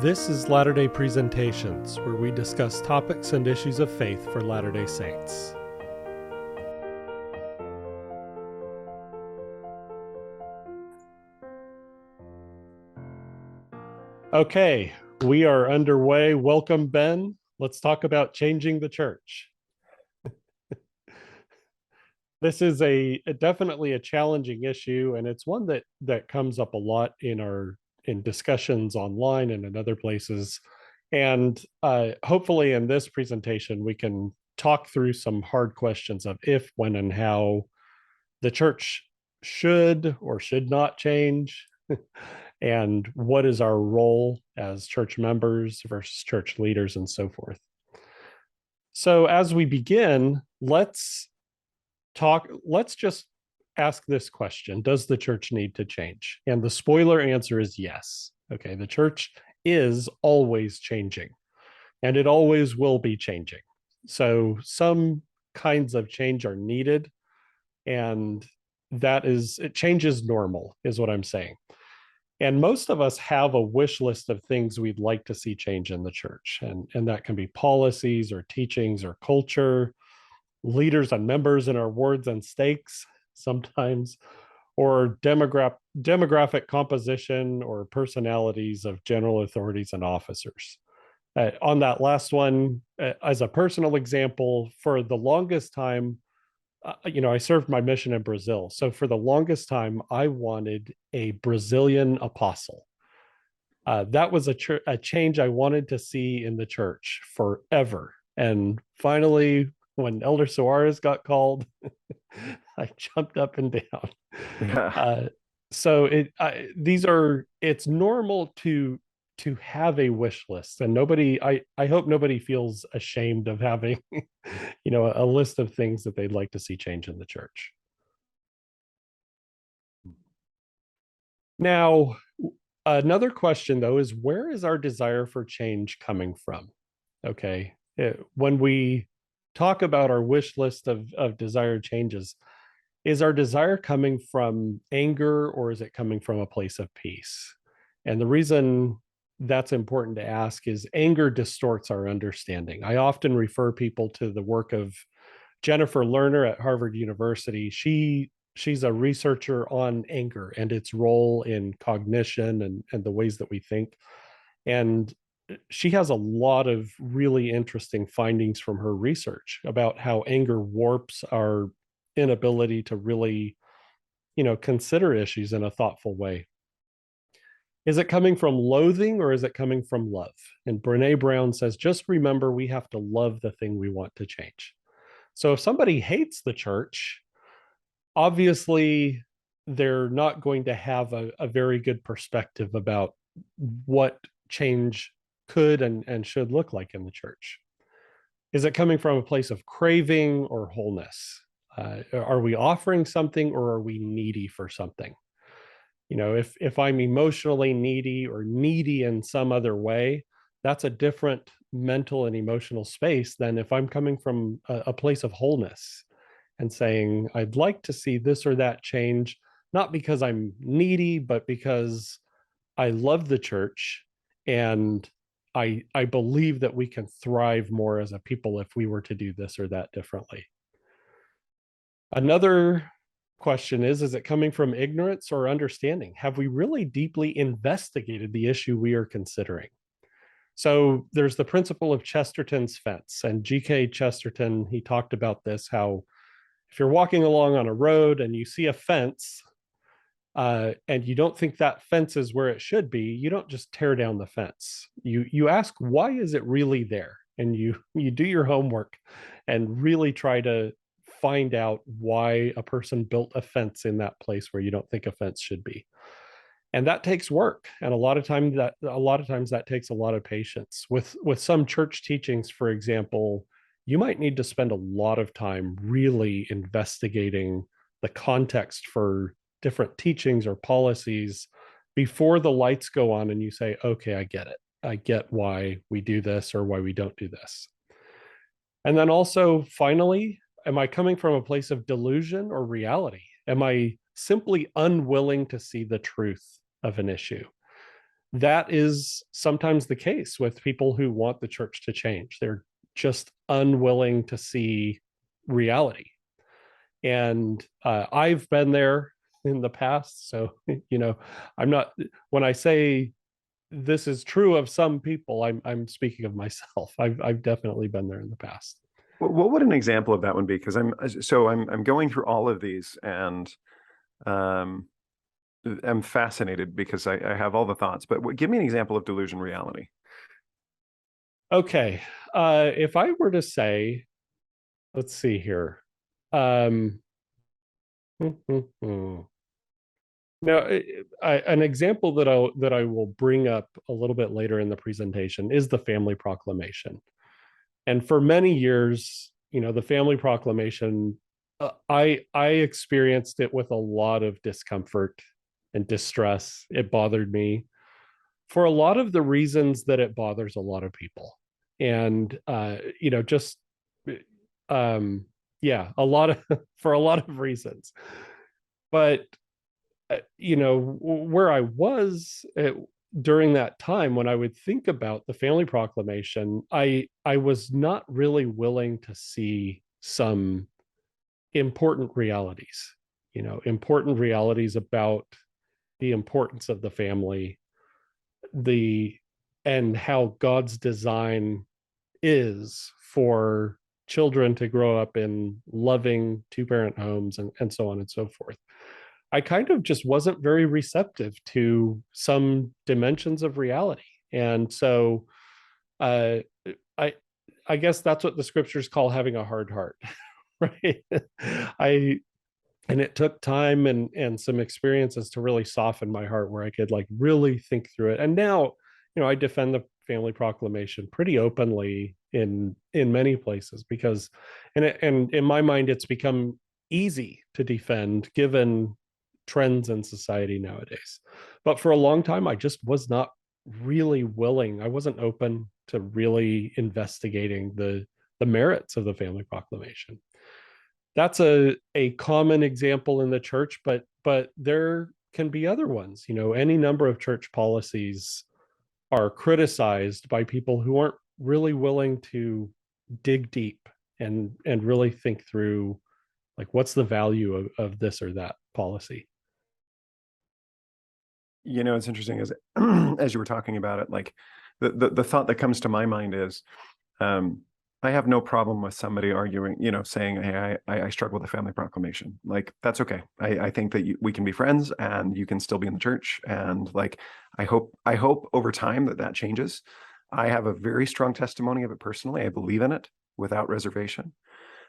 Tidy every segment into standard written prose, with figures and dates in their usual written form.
This is Latter-day Presentations, where we discuss topics and issues of faith for Latter-day Saints. Okay, we are underway. Welcome, Ben. Let's talk about changing the church. This is definitely a challenging issue, and it's one that comes up a lot in discussions online and in other places. And hopefully in this presentation, we can talk through some hard questions of if, when, and how the church should or should not change, and what is our role as church members versus church leaders and so forth. So as we begin, let's just ask this question: does the church need to change? And the spoiler answer is yes. Okay, the church is always changing, and it always will be changing. So some kinds of change are needed, and change is normal, is what I'm saying. And most of us have a wish list of things we'd like to see change in the church. And that can be policies or teachings or culture, leaders and members in our wards and stakes sometimes, or demographic composition or personalities of general authorities and officers. On that last one, as a personal example, for the longest time, I served my mission in Brazil. So for the longest time, I wanted a Brazilian apostle. That was a change I wanted to see in the church forever. And finally, when Elder Suarez got called, I jumped up and down. Yeah. It's normal to have a wish list, and I hope nobody feels ashamed of having, a list of things that they'd like to see change in the church. Now, another question though is, where is our desire for change coming from? Okay. When we talk about our wish list of desired changes, is our desire coming from anger, or is it coming from a place of peace? And the reason that's important to ask is anger distorts our understanding. I often refer people to the work of Jennifer Lerner at Harvard University. She's a researcher on anger and its role in cognition and the ways that we think. And she has a lot of really interesting findings from her research about how anger warps our inability to really, consider issues in a thoughtful way. Is it coming from loathing, or is it coming from love? And Brene Brown says, just remember, we have to love the thing we want to change. So if somebody hates the church, obviously they're not going to have a very good perspective about what change could and should look like in the church. Is it coming from a place of craving or wholeness? Are we offering something, or are we needy for something? If I'm emotionally needy or needy in some other way, that's a different mental and emotional space than if I'm coming from a place of wholeness and saying, I'd like to see this or that change, not because I'm needy, but because I love the church, and I believe that we can thrive more as a people if we were to do this or that differently. Another question is it coming from ignorance or understanding? Have we really deeply investigated the issue we are considering? So there's the principle of Chesterton's fence, and G.K. Chesterton, he talked about this, how if you're walking along on a road and you see a fence, and you don't think that fence is where it should be, you don't just tear down the fence. You ask, why is it really there? And you do your homework and really try to find out why a person built a fence in that place where you don't think a fence should be. And that takes work, and a lot of times that takes a lot of patience. With some church teachings, for example, you might need to spend a lot of time really investigating the context for different teachings or policies before the lights go on and you say, okay, I get it. I get why we do this or why we don't do this. And then also, finally, am I coming from a place of delusion or reality? Am I simply unwilling to see the truth of an issue? that is sometimes the case with people who want the church to change. They're just unwilling to see reality. And I've been there in the past. So, I'm not, when I say this is true of some people, I'm speaking of myself. I've definitely been there in the past. What would an example of that one be? Because I'm going through all of these, and I'm fascinated because I have all the thoughts. But give me an example of delusion reality. Okay. If I were to say, let's see here. Um, Now, an example that I will bring up a little bit later in the presentation is the Family Proclamation. And for many years, the Family Proclamation, I experienced it with a lot of discomfort and distress. It bothered me for a lot of the reasons that it bothers a lot of people, and just yeah, a lot of for a lot of reasons. But where I was during that time, when I would think about the Family Proclamation, I was not really willing to see some important realities, important realities about the importance of the family, the and how God's design is for children to grow up in loving two-parent homes, and so on and so forth. I kind of just wasn't very receptive to some dimensions of reality. And so uh, I I guess that's what the scriptures call having a hard heart, right? I and it took time and some experiences to really soften my heart where I could like really think through it. And now, I defend the Family Proclamation pretty openly in many places because and in my mind it's become easy to defend given trends in society nowadays. But for a long time, I just was not really willing. I wasn't open to really investigating the merits of the Family Proclamation. That's a common example in the church, but there can be other ones. Any number of church policies are criticized by people who aren't really willing to dig deep and really think through like what's the value of this or that policy. It's interesting as as you were talking about it, like the thought that comes to my mind is, I have no problem with somebody arguing, saying, hey, I struggle with the Family Proclamation. Like, that's okay. I think that we can be friends and you can still be in the church. And like, I hope over time that changes. I have a very strong testimony of it personally. I believe in it without reservation.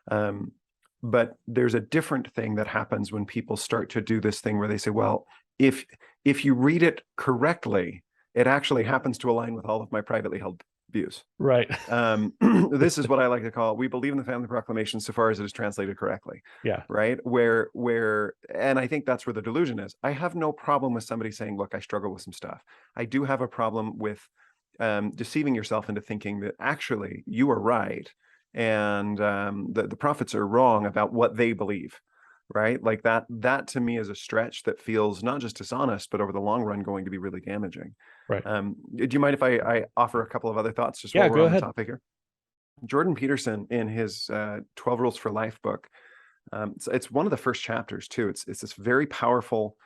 But there's a different thing that happens when people start to do this thing where they say, well, if you read it correctly, it actually happens to align with all of my privately held views. Right. This is what I like to call, we believe in the Family Proclamation so far as it is translated correctly. Yeah. Right. Where, and I think that's where the delusion is. I have no problem with somebody saying, look, I struggle with some stuff. I do have a problem with deceiving yourself into thinking that actually you are right and the prophets are wrong about what they believe. Right. Like that to me is a stretch that feels not just dishonest, but over the long run going to be really damaging. Right. Do you mind if I offer a couple of other thoughts just Yeah, while we're go on the ahead. topic here? Jordan Peterson, in his 12 Rules for Life book, it's one of the first chapters too. It's this very powerful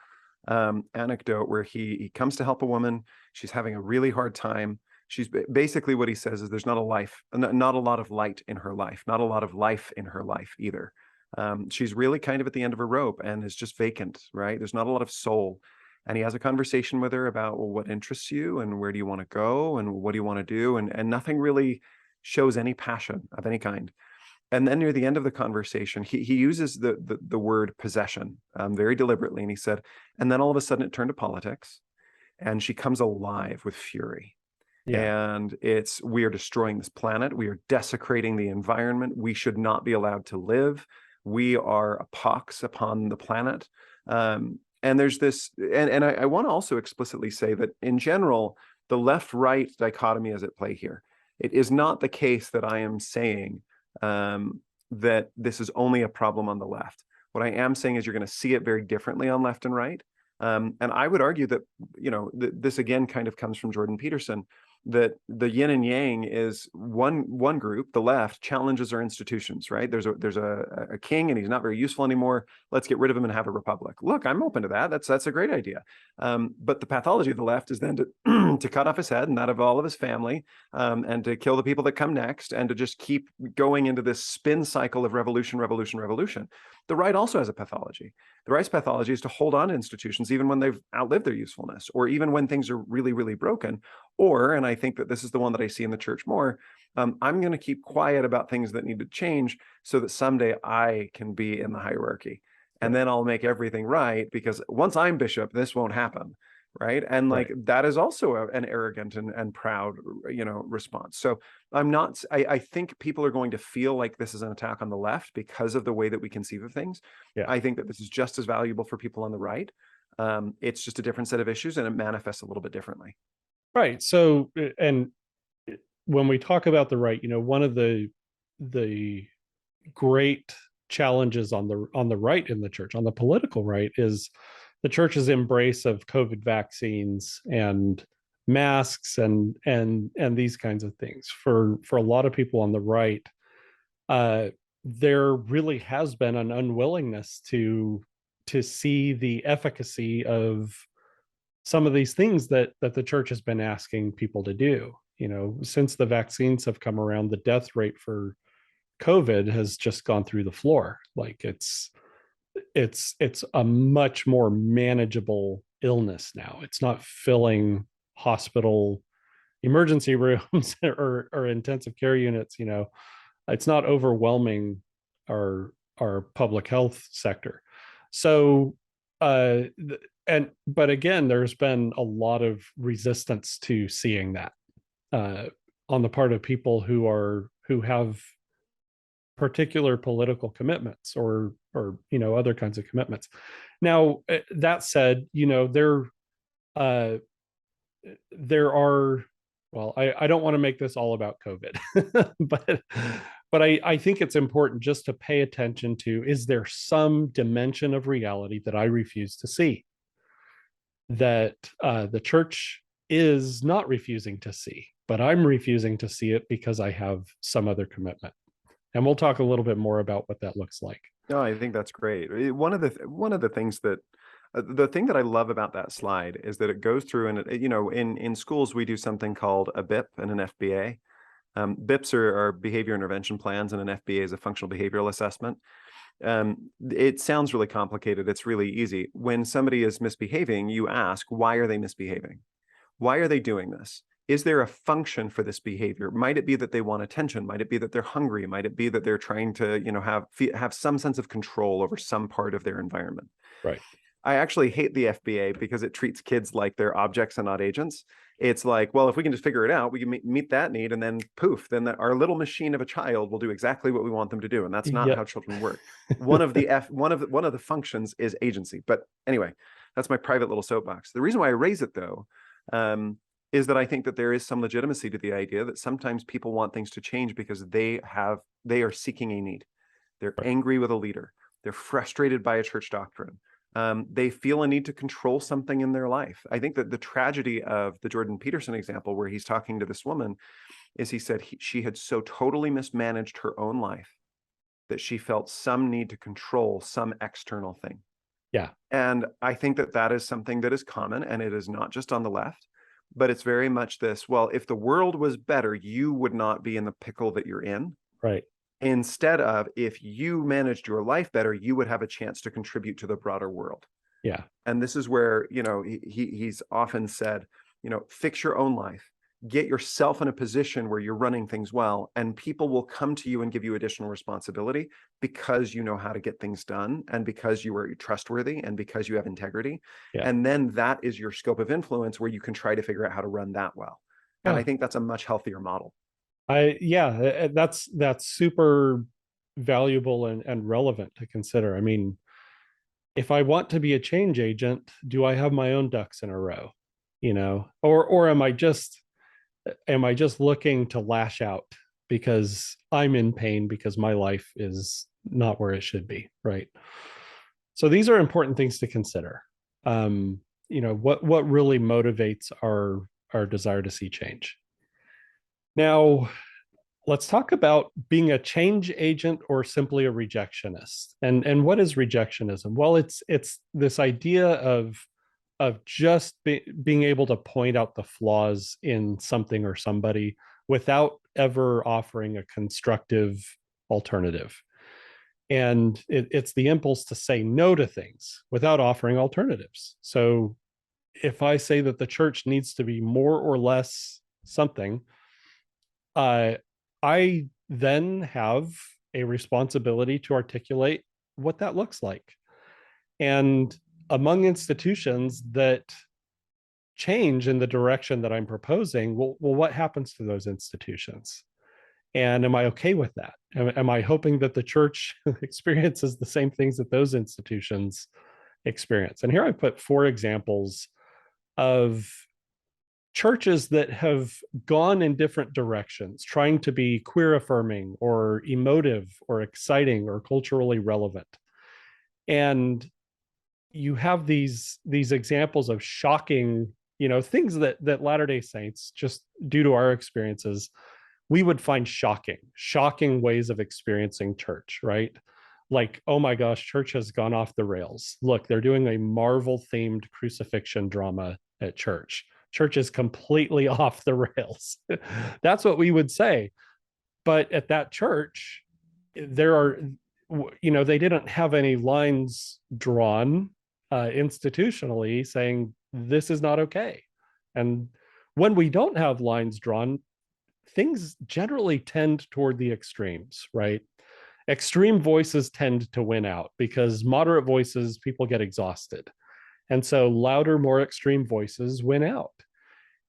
anecdote where he comes to help a woman. She's having a really hard time. She's basically, what he says is there's not a lot of light in her life, not a lot of life in her life either. She's really kind of at the end of a rope and is just vacant, right? There's not a lot of soul. And he has a conversation with her about, well, what interests you and where do you want to go and what do you want to do? And nothing really shows any passion of any kind. And then near the end of the conversation, he uses the word possession very deliberately. And he said, and then all of a sudden it turned to politics and she comes alive with fury. Yeah. And we are destroying this planet. We are desecrating the environment. We should not be allowed to live. We are a pox upon the planet. And there's this, and I want to also explicitly say that in general, the left-right dichotomy is at play here. It is not the case that I am saying that this is only a problem on the left. What I am saying is you're going to see it very differently on left and right. And I would argue that, this again kind of comes from Jordan Peterson, that the yin and yang is one group, the left, challenges our institutions, right? There's a king and he's not very useful anymore. Let's get rid of him and have a republic. Look, I'm open to that. That's a great idea. But the pathology of the left is then to to cut off his head and that of all of his family, and to kill the people that come next, and to just keep going into this spin cycle of revolution, revolution, revolution. The right also has a pathology. The right's pathology is to hold on to institutions even when they've outlived their usefulness, or even when things are really, really broken. Or, and I think that this is the one that I see in the church more, I'm going to keep quiet about things that need to change so that someday I can be in the hierarchy. And then I'll make everything right, because once I'm bishop, this won't happen. Right. And like that is also an arrogant and proud, response. So I think people are going to feel like this is an attack on the left because of the way that we conceive of things. Yeah. I think that this is just as valuable for people on the right. It's just a different set of issues, and it manifests a little bit differently. Right. So, and when we talk about the right, one of the great challenges on the right in the church, on the political right, is the church's embrace of COVID vaccines and masks and these kinds of things. For a lot of people on the right, there really has been an unwillingness to see the efficacy of some of these things that the church has been asking people to do. Since the vaccines have come around, the death rate for COVID has just gone through the floor. Like it's a much more manageable illness now. It's not filling hospital emergency rooms or intensive care units. It's not overwhelming our public health sector. So but again, there's been a lot of resistance to seeing that on the part of people who have particular political commitments or other kinds of commitments. Now, that said, there are, well, I don't want to make this all about COVID, but I think it's important just to pay attention to, is there some dimension of reality that I refuse to see, that the church is not refusing to see, but I'm refusing to see it because I have some other commitment. And we'll talk a little bit more about what that looks like. No, I think that's great. One of the things that the thing that I love about that slide is that it goes through, and in schools we do something called a BIP and an FBA. BIPs are behavior intervention plans, and an FBA is a functional behavioral assessment. It sounds really complicated. It's really easy. When somebody is misbehaving, you ask, why are they misbehaving? Why are they doing this? Is there a function for this behavior? Might it be that they want attention? Might it be that they're hungry? Might it be that they're trying to, have some sense of control over some part of their environment? Right. I actually hate the FBA because it treats kids like they're objects and not agents. It's like, well, if we can just figure it out, we can meet that need, and then poof, then our little machine of a child will do exactly what we want them to do, and that's not how children work. One of the functions is agency. But anyway, that's my private little soapbox. The reason why I raise it, though, is that I think that there is some legitimacy to the idea that sometimes people want things to change because they are seeking a need. They're angry with a leader. They're frustrated by a church doctrine. They feel a need to control something in their life. I think that the tragedy of the Jordan Peterson example, where he's talking to this woman, is he said she had so totally mismanaged her own life that she felt some need to control some external thing. Yeah. And I think that that is something that is common, and it is not just on the left, but it's very much this, well, if the world was better, you would not be in the pickle that you're in. Right. Instead of, if you managed your life better, you would have a chance to contribute to the broader world. Yeah. And this is where, he's often said, fix your own life, get yourself in a position where you're running things well, and people will come to you and give you additional responsibility because you know how to get things done, and because you are trustworthy, and because you have integrity. Yeah. And then that is your scope of influence, where you can try to figure out how to run that well. And I think that's a much healthier model. That's super valuable and relevant to consider. I mean, if I want to be a change agent, do I have my own ducks in a row? Or am I just looking to lash out because I'm in pain because my life is not where it should be, right? So these are important things to consider. What really motivates our desire to see change. Now, let's talk about being a change agent or simply a rejectionist. And what is rejectionism? Well, it's this idea of just being able to point out the flaws in something or somebody without ever offering a constructive alternative. And it's the impulse to say no to things without offering alternatives. So if I say that the church needs to be more or less something, uh, I then have a responsibility to articulate what that looks like. And among institutions that change in the direction that I'm proposing, well, what happens to those institutions? And am I okay with that? Am I hoping that the church experiences the same things that those institutions experience? And here I put 4 examples of churches that have gone in different directions, trying to be queer affirming or emotive or exciting or culturally relevant. And you have these examples of shocking, things that Latter-day Saints, just due to our experiences, we would find shocking ways of experiencing church, right? Like, oh my gosh, church has gone off the rails. Look, they're doing a Marvel themed crucifixion drama at church. Church is completely off the rails. That's what we would say. But at that church, there are, they didn't have any lines drawn institutionally saying this is not okay. And when we don't have lines drawn, things generally tend toward the extremes, right? Extreme voices tend to win out because moderate voices, people get exhausted. And so louder, more extreme voices win out.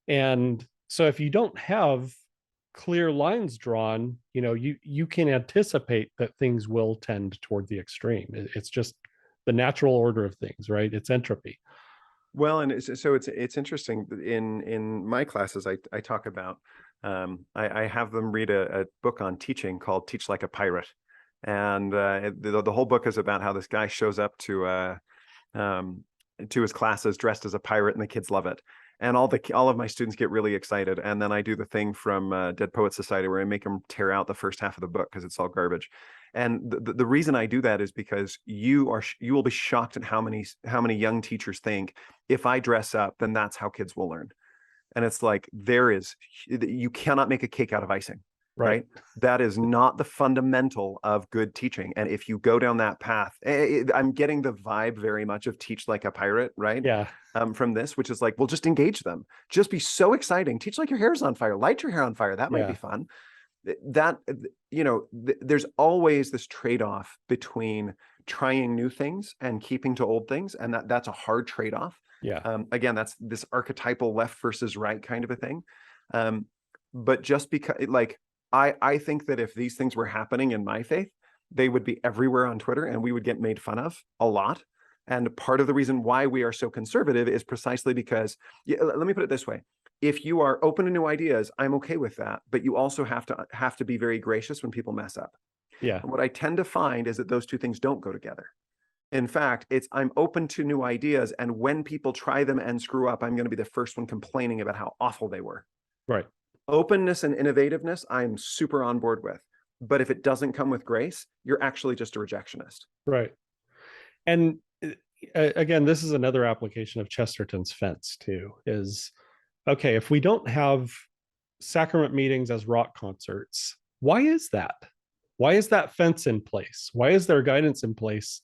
And so if you don't have clear lines drawn, you can anticipate that things will tend toward the extreme. It's just the natural order of things, right? It's entropy. Well, and it's interesting. In my classes, I talk about, I have them read a book on teaching called Teach Like a Pirate. And the whole book is about how this guy shows up to his classes dressed as a pirate, and the kids love it. And all of my students get really excited. And then I do the thing from Dead Poets Society where I make them tear out the first half of the book because it's all garbage. And the reason I do that is because you will be shocked at how many young teachers think if I dress up, then that's how kids will learn. And it's like, you cannot make a cake out of icing. Right. That is not the fundamental of good teaching. And if you go down that path, I'm getting the vibe very much of Teach Like a Pirate, right? Yeah. From this, which is like, well, just engage them. Just be so exciting. Teach like your hair's on fire. Light your hair on fire. That might be fun. There's always this trade-off between trying new things and keeping to old things. And that's a hard trade-off. Yeah. Again, that's this archetypal left versus right kind of a thing. But just because, like, I think that if these things were happening in my faith, they would be everywhere on Twitter and we would get made fun of a lot. And part of the reason why we are so conservative is precisely because, let me put it this way. If you are open to new ideas, I'm okay with that. But you also have to be very gracious when people mess up. Yeah. And what I tend to find is that those two things don't go together. In fact, I'm open to new ideas. And when people try them and screw up, I'm going to be the first one complaining about how awful they were. Right. Openness and innovativeness, I'm super on board with. But if it doesn't come with grace, you're actually just a rejectionist. Right. And again, this is another application of Chesterton's fence too, is, okay, if we don't have sacrament meetings as rock concerts, why is that? Why is that fence in place? Why is there guidance in place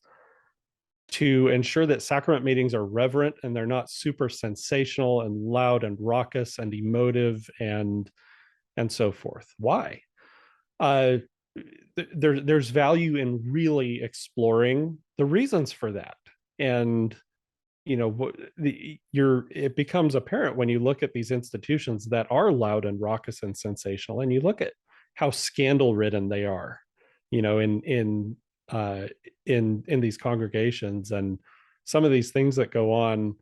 to ensure that sacrament meetings are reverent and they're not super sensational and loud and raucous and emotive and so forth? Why? There's value in really exploring the reasons for that. And it becomes apparent when you look at these institutions that are loud and raucous and sensational, and you look at how scandal ridden they are, in these congregations, and some of these things that go on.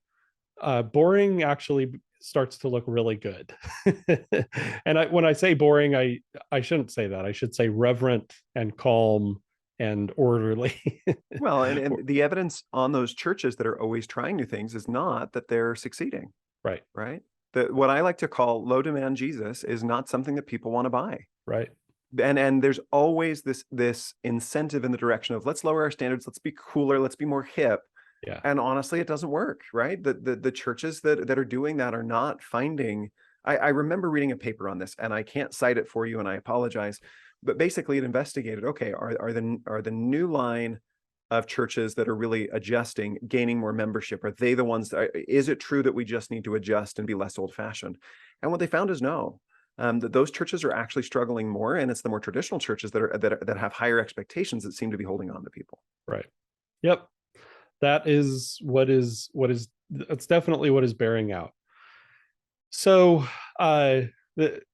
Boring actually starts to look really good. And when I say boring, I shouldn't say that. I should say reverent and calm and orderly. Well, and the evidence on those churches that are always trying new things is not that they're succeeding, Right, right? What I like to call low demand Jesus is not something that people want to buy. right. And there's always this incentive in the direction of let's lower our standards, let's be cooler, let's be more hip. Yeah, And honestly, it doesn't work, right? The churches that are doing that are not finding. I remember reading a paper on this, and I can't cite it for you, and I apologize. But basically, it investigated, okay, are the new line of churches that are really adjusting, gaining more membership? Are they the ones is it true that we just need to adjust and be less old-fashioned? And what they found is no. That those churches are actually struggling more, and it's the more traditional churches that have higher expectations that seem to be holding on to people. right. Yep. That is what is that's definitely what is bearing out. So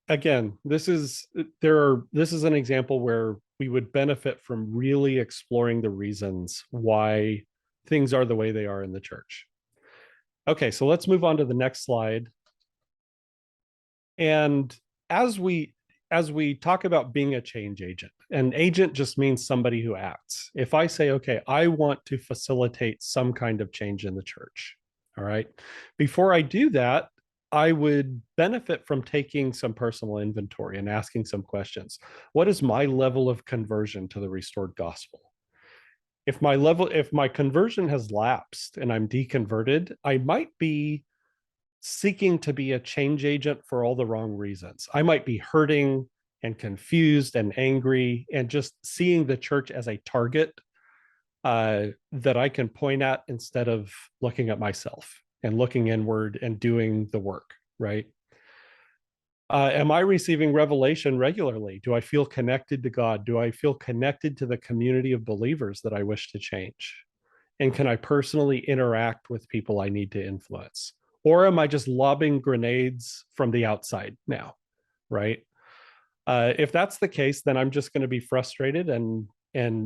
again, this is an example where we would benefit from really exploring the reasons why things are the way they are in the church. Okay, so let's move on to the next slide. And as we talk about being a change agent, an agent just means somebody who acts. If I say, okay, I want to facilitate some kind of change in the church, all right, before I do that, I would benefit from taking some personal inventory and asking some questions. What is my level of conversion to the restored gospel? If my conversion has lapsed and I'm deconverted, I might be seeking to be a change agent for all the wrong reasons. I might be hurting and confused and angry and just seeing the church as a target that I can point at instead of looking at myself and looking inward and doing the work, right? Am I receiving revelation regularly? Do I feel connected to God? Do I feel connected to the community of believers that I wish to change? And can I personally interact with people I need to influence? Or am I just lobbing grenades from the outside now, right? If that's the case, then I'm just going to be frustrated and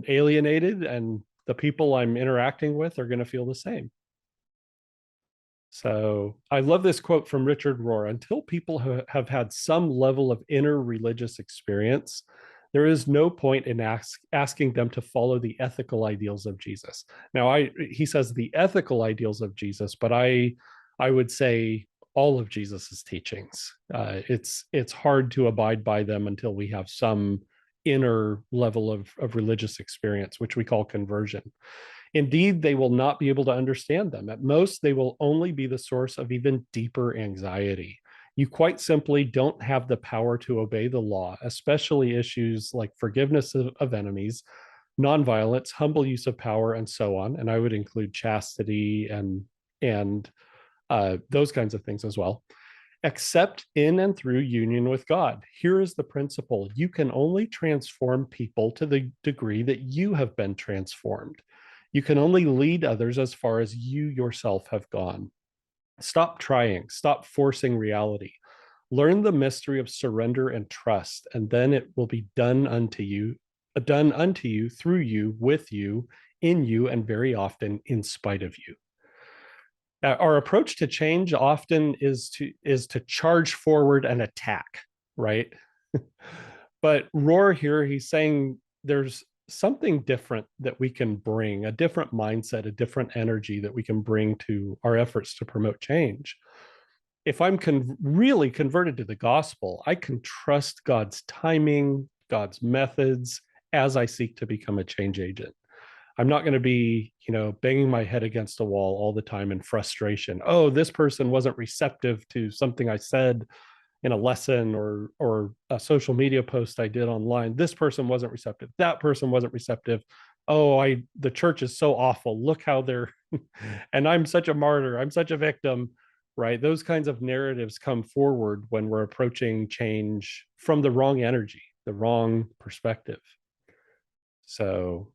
alienated, and the people I'm interacting with are going to feel the same. So I love this quote from Richard Rohr. Until people have had some level of inner religious experience, there is no point in asking them to follow the ethical ideals of Jesus. Now, he says the ethical ideals of Jesus, but I would say all of Jesus's teachings. It's hard to abide by them until we have some inner level of religious experience, which we call conversion. Indeed, they will not be able to understand them. At most, they will only be the source of even deeper anxiety. You quite simply don't have the power to obey the law, especially issues like forgiveness of enemies, nonviolence, humble use of power, and so on. And I would include chastity and those kinds of things as well, except in and through union with God. Here is the principle: you can only transform people to the degree that you have been transformed. You can only lead others as far as you yourself have gone. Stop trying, stop forcing reality. Learn the mystery of surrender and trust, and then it will be done unto you, through you, with you, in you, and very often in spite of you. Our approach to change often is to charge forward and attack, right? But Rohr here, he's saying there's something different that we can bring, a different mindset, a different energy that we can bring to our efforts to promote change. If I'm really converted to the gospel, I can trust God's timing, God's methods as I seek to become a change agent. I'm not going to be, banging my head against a wall all the time in frustration. Oh, this person wasn't receptive to something I said in a lesson or a social media post I did online. This person wasn't receptive. That person wasn't receptive. Oh, the church is so awful. Look how they're, and I'm such a martyr. I'm such a victim, right? Those kinds of narratives come forward when we're approaching change from the wrong energy, the wrong perspective. So,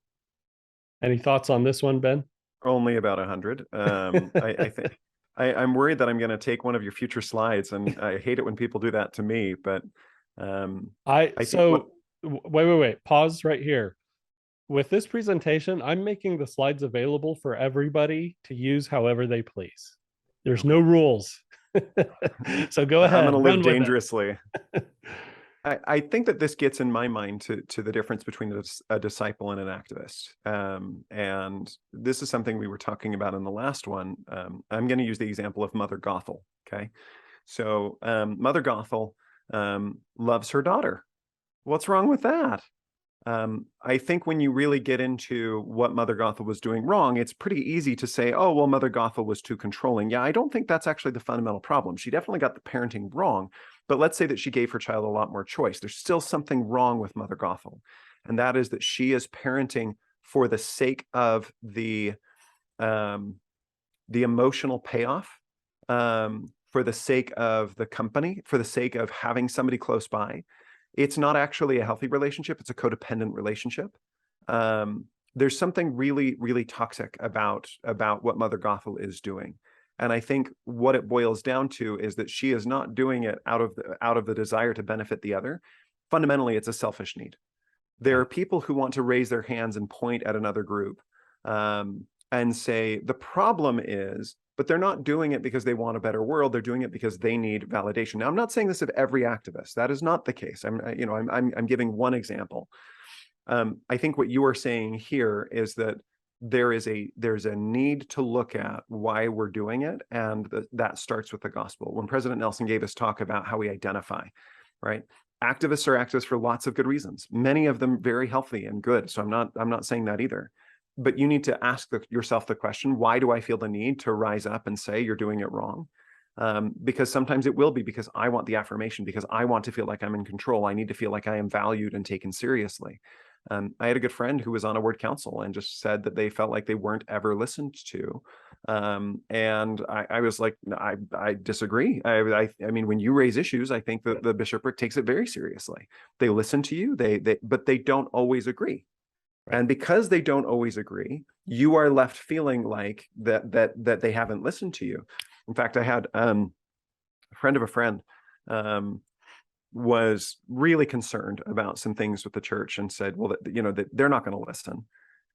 any thoughts on this one, Ben? Only about 100. I think I'm worried that I'm going to take one of your future slides, and I hate it when people do that to me. But wait, pause right here. With this presentation, I'm making the slides available for everybody to use however they please. There's no rules. So go ahead. I'm going to live dangerously. I think that this gets in my mind to the difference between a disciple and an activist. And this is something we were talking about in the last one. I'm going to use the example of Mother Gothel. Okay. So Mother Gothel loves her daughter. What's wrong with that? I think when you really get into what Mother Gothel was doing wrong, it's pretty easy to say, oh, well, Mother Gothel was too controlling. Yeah, I don't think that's actually the fundamental problem. She definitely got the parenting wrong. But let's say that she gave her child a lot more choice. There's still something wrong with Mother Gothel. And that is that she is parenting for the sake of the emotional payoff, for the sake of the company, for the sake of having somebody close by. It's not actually a healthy relationship. It's a codependent relationship. There's something really, really toxic about what Mother Gothel is doing. And I think what it boils down to is that she is not doing it out of the desire to benefit the other. Fundamentally, it's a selfish need. There are people who want to raise their hands and point at another group and say, the problem is, but they're not doing it because they want a better world. They're doing it because they need validation. Now, I'm not saying this of every activist. That is not the case. I'm giving one example. I think what you are saying here is that there's a need to look at why we're doing it, and that starts with the gospel. When President Nelson gave his talk about how we identify, right? Activists are activists for lots of good reasons, many of them very healthy and good. So I'm not saying that either. But you need to ask yourself the question, why do I feel the need to rise up and say you're doing it wrong? Because sometimes it will be because I want the affirmation, because I want to feel like I'm in control. I need to feel like I am valued and taken seriously. I had a good friend who was on a word council and just said that they felt like they weren't ever listened to. And I was like, no, I disagree. I mean, when you raise issues, I think that the bishopric takes it very seriously. They listen to you, but they don't always agree. Right. And because they don't always agree, you are left feeling like that they haven't listened to you. In fact, I had a friend of a friend was really concerned about some things with the church and said, well, that they're not going to listen.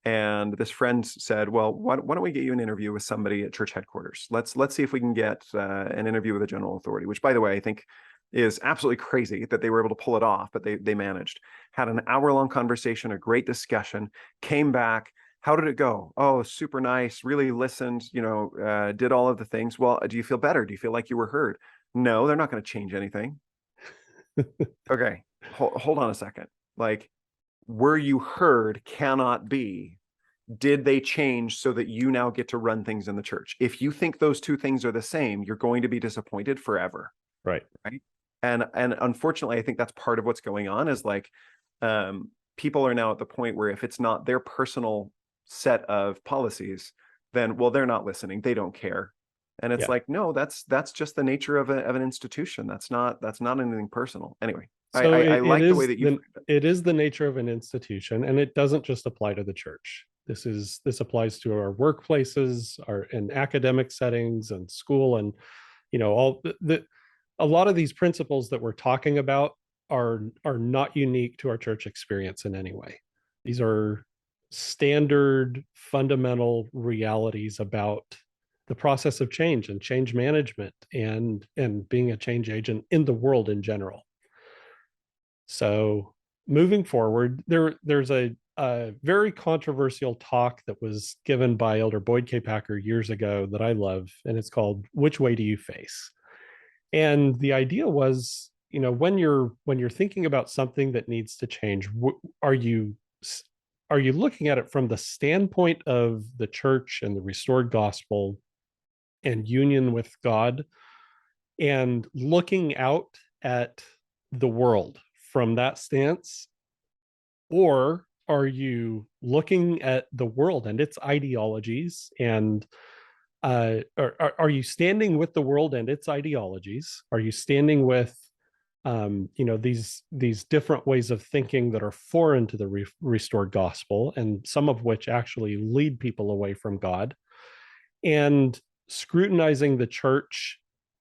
And this friend said, well, why don't we get you an interview with somebody at church headquarters? Let's see if we can get an interview with a general authority, which, by the way, I think is absolutely crazy that they were able to pull it off, but they managed. Had an hour-long conversation, a great discussion, came back. How did it go? Oh, super nice, really listened, did all of the things. Well, do you feel better? Do you feel like you were heard? No, they're not going to change anything. Okay, hold on a second. Like, were you heard cannot be, did they change so that you now get to run things in the church? If you think those two things are the same, you're going to be disappointed forever. Right. And unfortunately, I think that's part of what's going on is like people are now at the point where if it's not their personal set of policies, then, well, they're not listening. They don't care. And it's like, no, that's just the nature of an institution. That's not anything personal. Anyway, so I like the way that you. It is the nature of an institution, and it doesn't just apply to the church. This applies to our workplaces, our in academic settings, and school, and all a lot of these principles that we're talking about are not unique to our church experience in any way. These are standard fundamental realities about the process of change and change management and being a change agent in the world in general. So moving forward, there's a very controversial talk that was given by Elder Boyd K. Packer years ago that I love, and it's called "Which Way Do You Face?" And the idea was, when you're thinking about something that needs to change, are you looking at it from the standpoint of the church and the restored gospel and union with God, and looking out at the world from that stance? Or are you looking at the world and its ideologies and are you standing with the world and its ideologies? Are you standing with these different ways of thinking that are foreign to the restored gospel, and some of which actually lead people away from God, and scrutinizing the church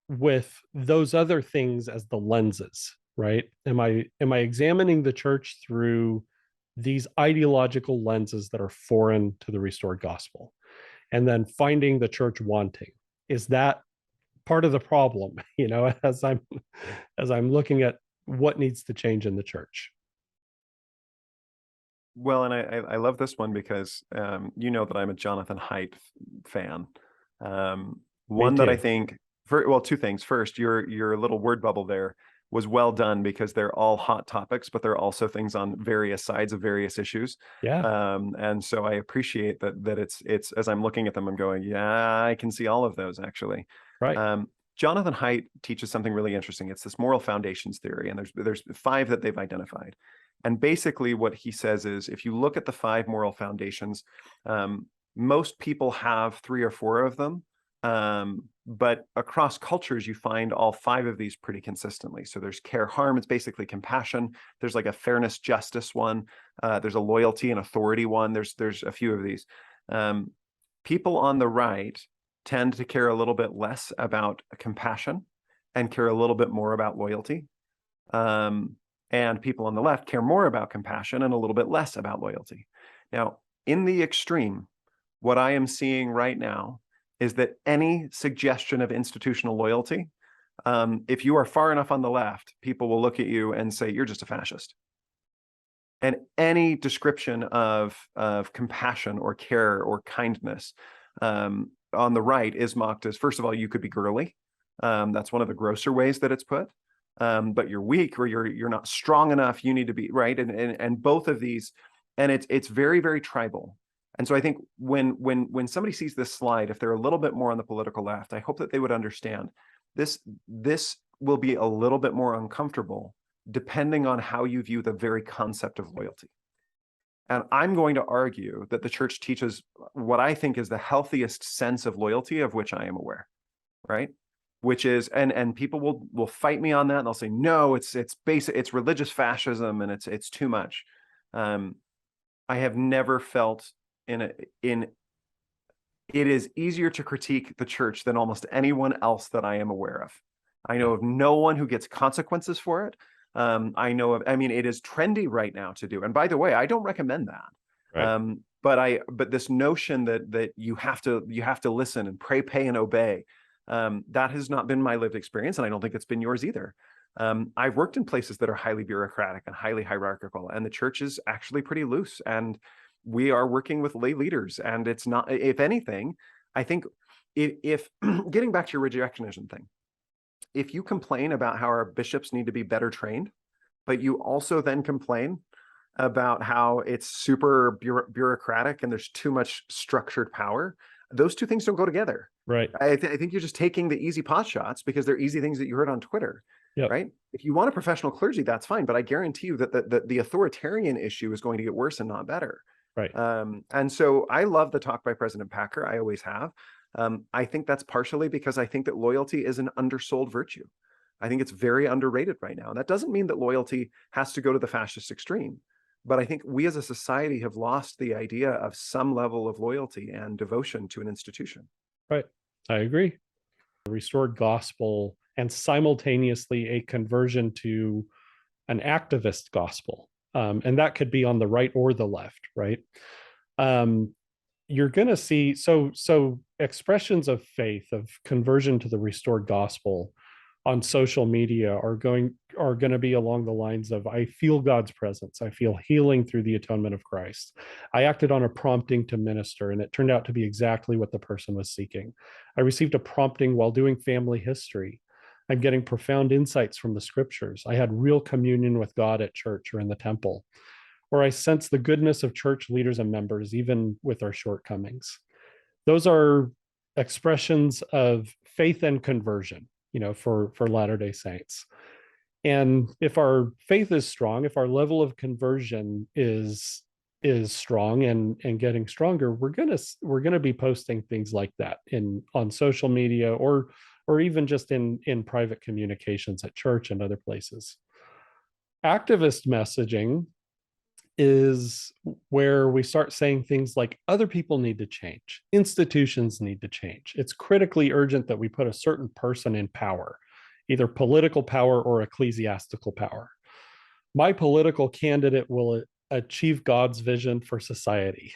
with those other things as the lenses, right? Am I examining the church through these ideological lenses that are foreign to the restored gospel, and then finding the church wanting? Is that part of the problem? As I'm looking at what needs to change in the church? Well, and I love this one because you know that I'm a Jonathan Haidt fan. Me One that I too. think, well, two things. First, your little word bubble there was well done because they're all hot topics, but they're also things on various sides of various issues. Yeah, And so I appreciate that it's as I'm looking at them, I'm going, yeah, I can see all of those actually. right. Um, Jonathan Haidt teaches something really interesting. It's this moral foundations theory, and there's 5 that they've identified. And basically, what he says is, if you look at the 5 moral foundations, most people have 3 or 4 of them, but across cultures, you find all 5 of these pretty consistently. So there's care, harm. It's basically compassion. There's like a fairness, justice one. There's a loyalty and authority one. There's a few of these. People on the right tend to care a little bit less about compassion and care a little bit more about loyalty. And people on the left care more about compassion and a little bit less about loyalty. Now, in the extreme, what I am seeing right now is that any suggestion of institutional loyalty, if you are far enough on the left, people will look at you and say, you're just a fascist. And any description of compassion or care or kindness on the right is mocked as, first of all, you could be girly. That's one of the grosser ways that it's put. But you're weak, or you're not strong enough. You need to be right, and both of these, and it's very, very tribal. And so I think when somebody sees this slide, if they're a little bit more on the political left, I hope that they would understand this will be a little bit more uncomfortable depending on how you view the very concept of loyalty. And I'm going to argue that the church teaches what I think is the healthiest sense of loyalty of which I am aware, right? Which is, and people will fight me on that, and they'll say, no, it's basic, it's religious fascism, and it's too much. I have never felt it is easier to critique the church than almost anyone else that I am aware of. I know of no one who gets consequences for it. I mean, it is trendy right now to do. And by the way, I don't recommend that. Right. But this notion that you have to listen and pray, pay, and obey, that has not been my lived experience, and I don't think it's been yours either. I've worked in places that are highly bureaucratic and highly hierarchical, and the church is actually pretty loose, and we are working with lay leaders, and it's not, if anything, I think if getting back to your rejectionism thing, if you complain about how our bishops need to be better trained, but you also then complain about how it's super bureaucratic and there's too much structured power, those two things don't go together. Right. I think you're just taking the easy pot shots because they're easy things that you heard on Twitter, Yep. right? If you want a professional clergy, that's fine, but I guarantee you that the authoritarian issue is going to get worse and not better. Right. And so I love the talk by President Packer. I always have. I think that's partially because I think that loyalty is an undersold virtue. I think it's very underrated right now. And that doesn't mean that loyalty has to go to the fascist extreme. But I think we as a society have lost the idea of some level of loyalty and devotion to an institution. Right. I agree. A restored gospel and simultaneously a conversion to an activist gospel. And that could be on the right or the left, right? You're going to see so expressions of faith, of conversion to the restored gospel on social media are going to be along the lines of, I feel God's presence, I feel healing through the atonement of Christ, I acted on a prompting to minister and it turned out to be exactly what the person was seeking, I received a prompting while doing family history, I'm getting profound insights from the scriptures, I had real communion with God at church or in the temple, or I sense the goodness of church leaders and members even with our shortcomings. Those are expressions of faith and conversion, for Latter-day Saints. And if our faith is strong, if our level of conversion is strong and getting stronger, we're gonna be posting things like that on social media or even just in private communications at church and other places. Activist messaging is where we start saying things like other people need to change, institutions need to change. It's critically urgent that we put a certain person in power, either political power or ecclesiastical power. My political candidate will achieve God's vision for society.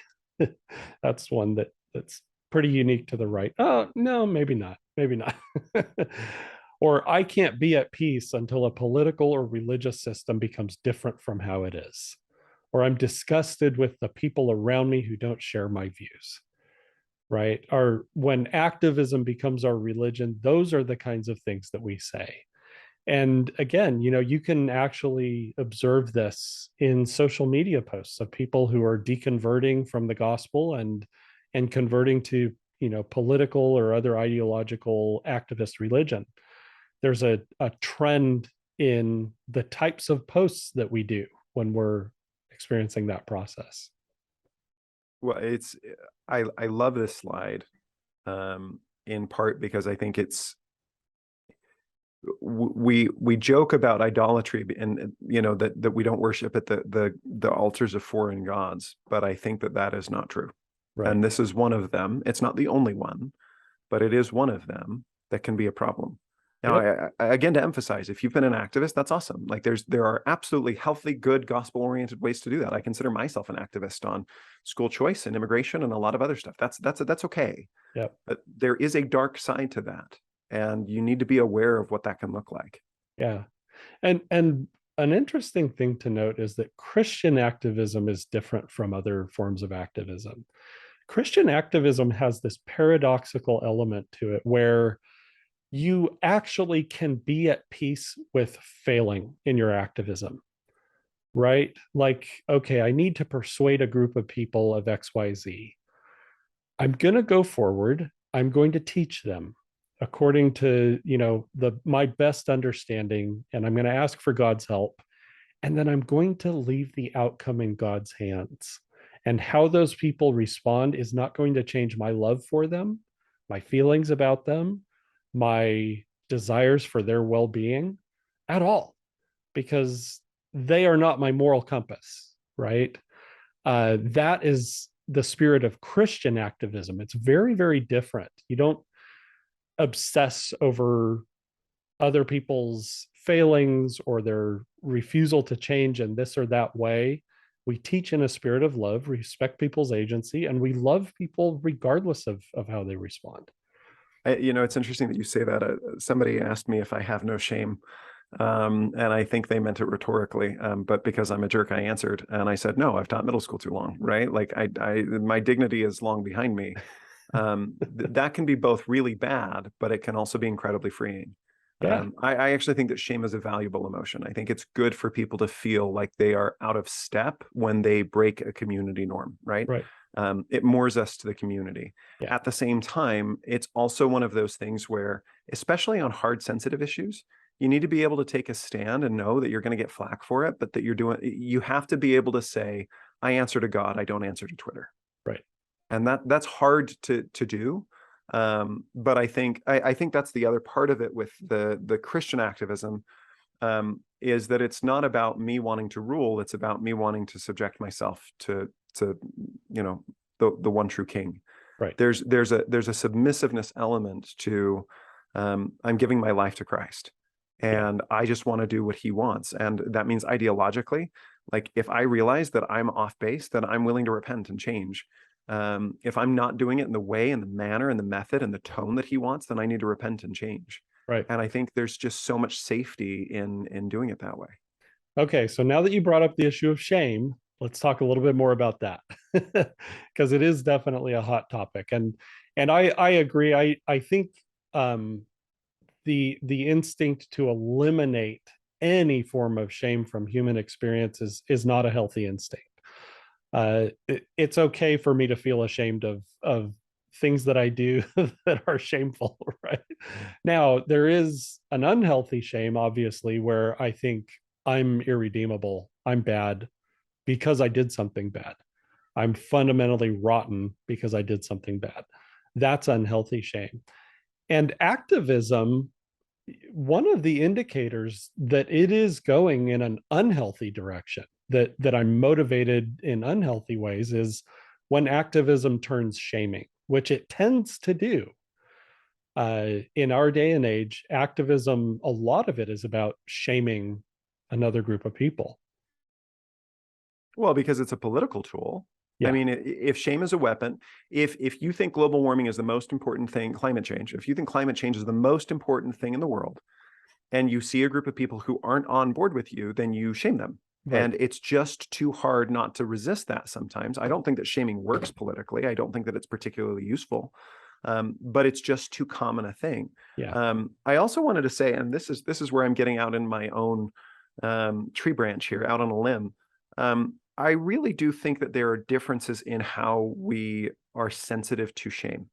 That's one that's pretty unique to the right. Oh, no, maybe not. Maybe not. Or I can't be at peace until a political or religious system becomes different from how it is. Or I'm disgusted with the people around me who don't share my views, right? Or when activism becomes our religion, those are the kinds of things that we say. And again, you can actually observe this in social media posts of people who are deconverting from the gospel and converting to, political or other ideological activist religion. There's a trend in the types of posts that we do when we're experiencing that process. Well, I love this slide, in part because I think we joke about idolatry and that we don't worship at the altars of foreign gods, but I think that is not true. Right. And this is one of them. It's not the only one, but it is one of them that can be a problem. Now, Yep. again, to emphasize, if you've been an activist, that's awesome. Like there are absolutely healthy, good, gospel-oriented ways to do that. I consider myself an activist on school choice and immigration and a lot of other stuff. That's okay. Yep. But there is a dark side to that, and you need to be aware of what that can look like. Yeah. And an interesting thing to note is that Christian activism is different from other forms of activism. Christian activism has this paradoxical element to it where you actually can be at peace with failing in your activism, right? Like, okay, I need to persuade a group of people of XYZ. I'm going to go forward. I'm going to teach them according to, my best understanding, and I'm going to ask for God's help. And then I'm going to leave the outcome in God's hands. And how those people respond is not going to change my love for them, my feelings about them, my desires for their well-being at all, because they are not my moral compass, right? That is the spirit of Christian activism. It's very, very different. You don't obsess over other people's failings or their refusal to change in this or that way. We teach in a spirit of love, respect people's agency, and we love people regardless of how they respond. It's interesting that you say that. Somebody asked me if I have no shame, and I think they meant it rhetorically, but because I'm a jerk, I answered, and I said, no, I've taught middle school too long, right? Like my dignity is long behind me. That can be both really bad, but it can also be incredibly freeing. Yeah. I actually think that shame is a valuable emotion. I think it's good for people to feel like they are out of step when they break a community norm, right? Right. It moors us to the community. Yeah. At the same time, it's also one of those things where, especially on hard, sensitive issues, you need to be able to take a stand and know that you're going to get flack for it, but that you have to be able to say, I answer to God, I don't answer to Twitter. Right. And that's hard to do. But I think that's the other part of it with the Christian activism, is that it's not about me wanting to rule. It's about me wanting to subject myself to the one true king. Right. There's a submissiveness element to, I'm giving my life to Christ, and I just want to do what he wants. And that means ideologically, like if I realize that I'm off base, then I'm willing to repent and change. If I'm not doing it in the way and the manner and the method and the tone that he wants, then I need to repent and change. Right. And I think there's just so much safety in doing it that way. Okay. So now that you brought up the issue of shame, let's talk a little bit more about that because it is definitely a hot topic. And I agree. I think the instinct to eliminate any form of shame from human experience is not a healthy instinct. It's okay for me to feel ashamed of things that I do that are shameful, right? Now, there is an unhealthy shame, obviously, where I think I'm irredeemable, I'm bad because I did something bad. I'm fundamentally rotten because I did something bad. That's unhealthy shame. And activism, one of the indicators that it is going in an unhealthy direction, that I'm motivated in unhealthy ways, is when activism turns shaming, which it tends to do. In our day and age, activism, a lot of it is about shaming another group of people. Well, because it's a political tool. Yeah. mean, if shame is a weapon, if you think global warming is the most important thing, climate change, if you think climate change is the most important thing in the world, and you see a group of people who aren't on board with you, then you shame them. Right. And it's just too hard not to resist that sometimes. I don't think that shaming works politically. I don't think that it's particularly useful, but it's just too common a thing. Yeah. I also wanted to say, and this is where I'm getting out in my own tree branch here, out on a limb. I really do think that there are differences in how we are sensitive to shame.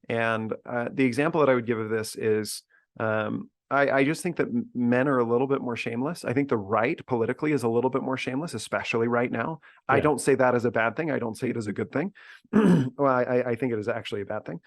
And the example that I would give of this is, I just think that men are a little bit more shameless. I think the right politically is a little bit more shameless, especially right now. I Yeah. don't say that as a bad thing. I don't say it as a good thing. Well, I think it is actually a bad thing.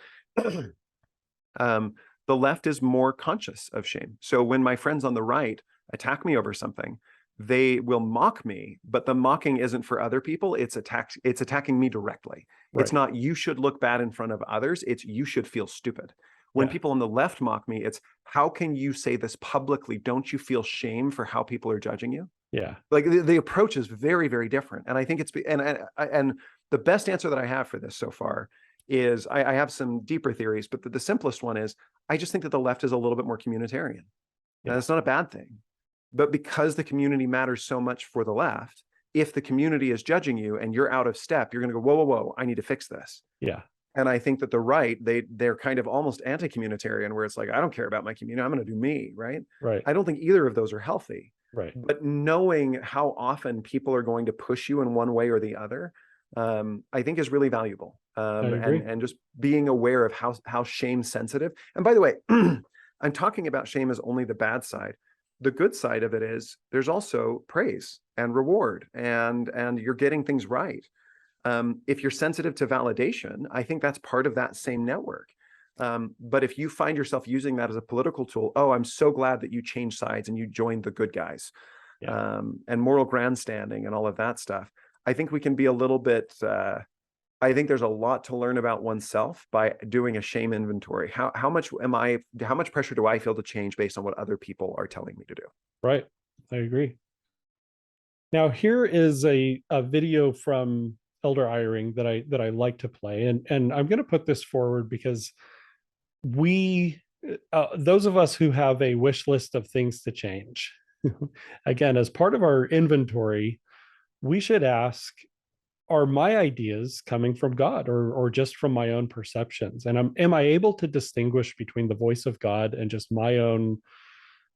The left is more conscious of shame. So when my friends on the right attack me over something, they will mock me, but the mocking isn't for other people. It's attacking me directly. Right. It's not, you should look bad in front of others. It's, you should feel stupid. When Yeah. people on the left mock me, it's, how can you say this publicly? Don't you feel shame for how people are judging you? Yeah. Like the approach is very, very different. And I think it's, and the best answer that I have for this so far is, I have some deeper theories, but the simplest one is, I just think that the left is a little bit more communitarian. Yeah. And it's not a bad thing. But because the community matters so much for the left, if the community is judging you and you're out of step, you're going to go, whoa, whoa, whoa, I need to fix this. Yeah. And I think that the right, they're kind of almost anti-communitarian, where it's like, I don't care about my community, I'm going to do me, right? Right. I don't think either of those are healthy. Right. But knowing how often people are going to push you in one way or the other, I think is really valuable. I agree. And just being aware of how shame sensitive. And by the way, I'm talking about shame as only the bad side. The good side of it is there's also praise and reward, and you're getting things right. If you're sensitive to validation, I think that's part of that same network. But if you find yourself using that as a political tool, oh, I'm so glad that you changed sides and you joined the good guys, Yeah. and moral grandstanding and all of that stuff, I think we can be a little bit, I think there's a lot to learn about oneself by doing a shame inventory. How much pressure do I feel to change based on what other people are telling me to do? Right. I agree. Now, here is a video from Elder Eyring that I like to play, and I'm going to put this forward because we, those of us who have a wish list of things to change, again, as part of our inventory, we should ask, are my ideas coming from God or just from my own perceptions? And am I able to distinguish between the voice of God and just my own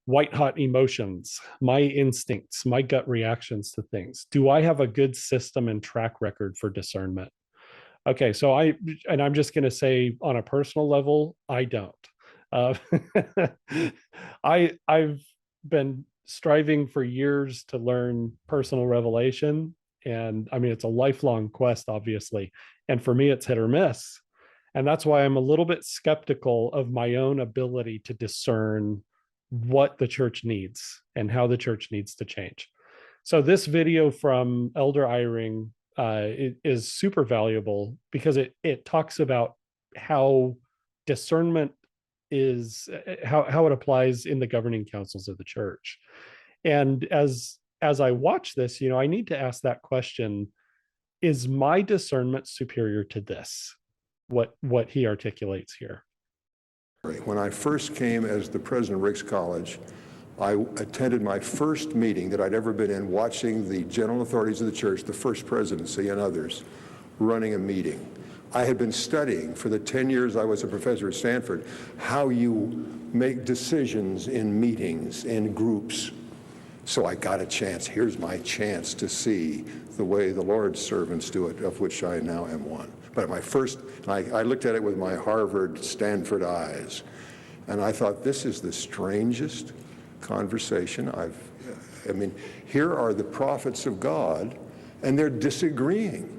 white hot emotions, my instincts, my gut reactions to things? Do I have a good system and track record for discernment? Okay, so I'm just going to say on a personal level, I don't. I've been striving for years to learn personal revelation, and I mean, it's a lifelong quest, obviously, and for me it's hit or miss. And that's why I'm a little bit skeptical of my own ability to discern what the church needs and how the church needs to change. So this video from Elder Eyring is super valuable because it talks about how discernment is, how it applies in the governing councils of the church. And as I watch this, I need to ask that question: is my discernment superior to this? What he articulates here. When I first came as the president of Ricks College, I attended my first meeting that I'd ever been in, watching the general authorities of the church, the first presidency and others, running a meeting. I had been studying for the 10 years I was a professor at Stanford how you make decisions in meetings, in groups. So I got a chance. Here's my chance to see the way the Lord's servants do it, of which I now am one. But my first, I looked at it with my Harvard, Stanford eyes, and I thought, this is the strangest conversation I mean, here are the prophets of God, and they're disagreeing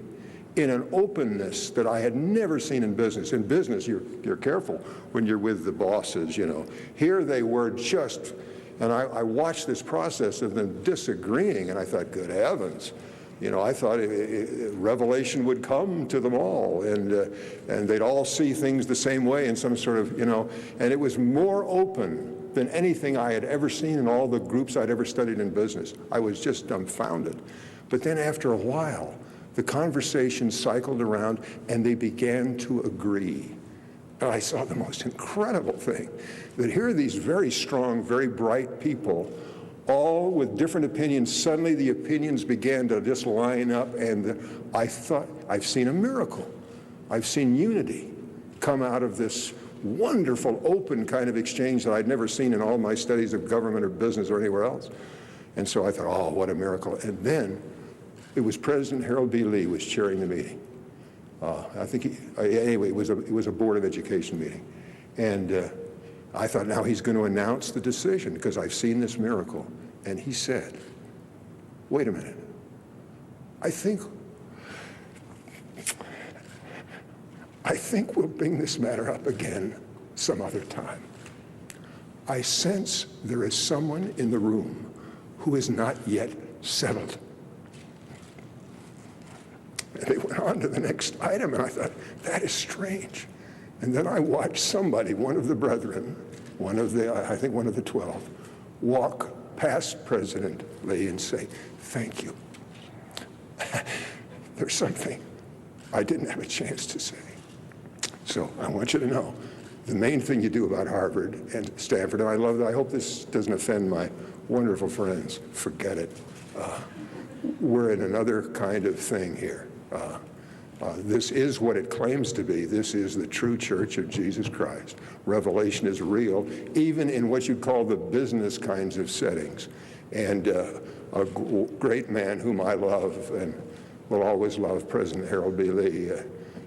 in an openness that I had never seen in business. In business, you're careful when you're with the bosses, Here they were just, and I watched this process of them disagreeing, and I thought, good heavens. I thought revelation would come to them all, and they'd all see things the same way in some sort of, and it was more open than anything I had ever seen in all the groups I'd ever studied in business. I was just dumbfounded. But then after a while, The conversation cycled around, and they began to agree. And I saw the most incredible thing, that here are these very strong, very bright people, all with different opinions. Suddenly the opinions began to just line up, and I thought, I've seen a miracle. I've seen unity come out of this wonderful, open kind of exchange that I'd never seen in all my studies of government or business or anywhere else. And so I thought, oh, what a miracle. And then it was President Harold B. Lee was chairing the meeting. I think anyway, it was a Board of Education meeting. And I thought, now he's going to announce the decision because I've seen this miracle. And he said, wait a minute. I think we'll bring this matter up again some other time. I sense there is someone in the room who is not yet settled. And they went on to the next item, and I thought, that is strange. And then I watched somebody, one of the brethren, I think one of the 12, walk past President Lee and say, thank you. There's something I didn't have a chance to say. So I want you to know, the main thing you do about Harvard and Stanford, and I hope this doesn't offend my wonderful friends, forget it. We're in another kind of thing here. This is what it claims to be. This is the true church of Jesus Christ. Revelation is real, even in what you call the business kinds of settings. And a great man whom I love and will always love, President Harold B. Lee,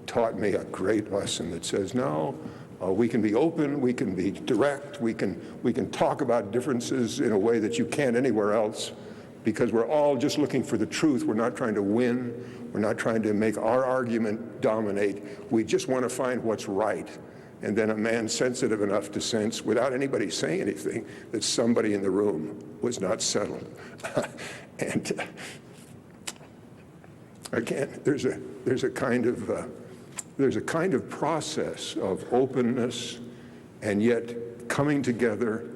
taught me a great lesson that says, no, we can be open, we can be direct, we can talk about differences in a way that you can't anywhere else, because we're all just looking for the truth. We're not trying to win. We're not trying to make our argument dominate. We just want to find what's right. And then a man sensitive enough to sense, without anybody saying anything, that somebody in the room was not settled. And again, there's a kind of process of openness and yet coming together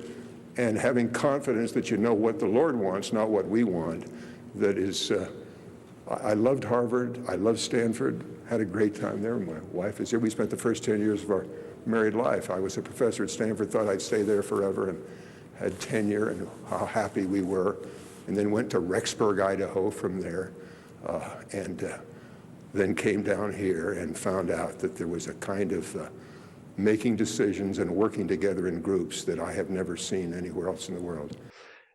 and having confidence that you know what the Lord wants, not what we want. That is, I loved Harvard, I loved Stanford, had a great time there. My wife is here. We spent the first 10 years of our married life. I was a professor at Stanford, thought I'd stay there forever, and had tenure, and how happy we were. And then went to Rexburg, Idaho from there, and then came down here and found out that there was a kind of making decisions and working together in groups that I have never seen anywhere else in the world.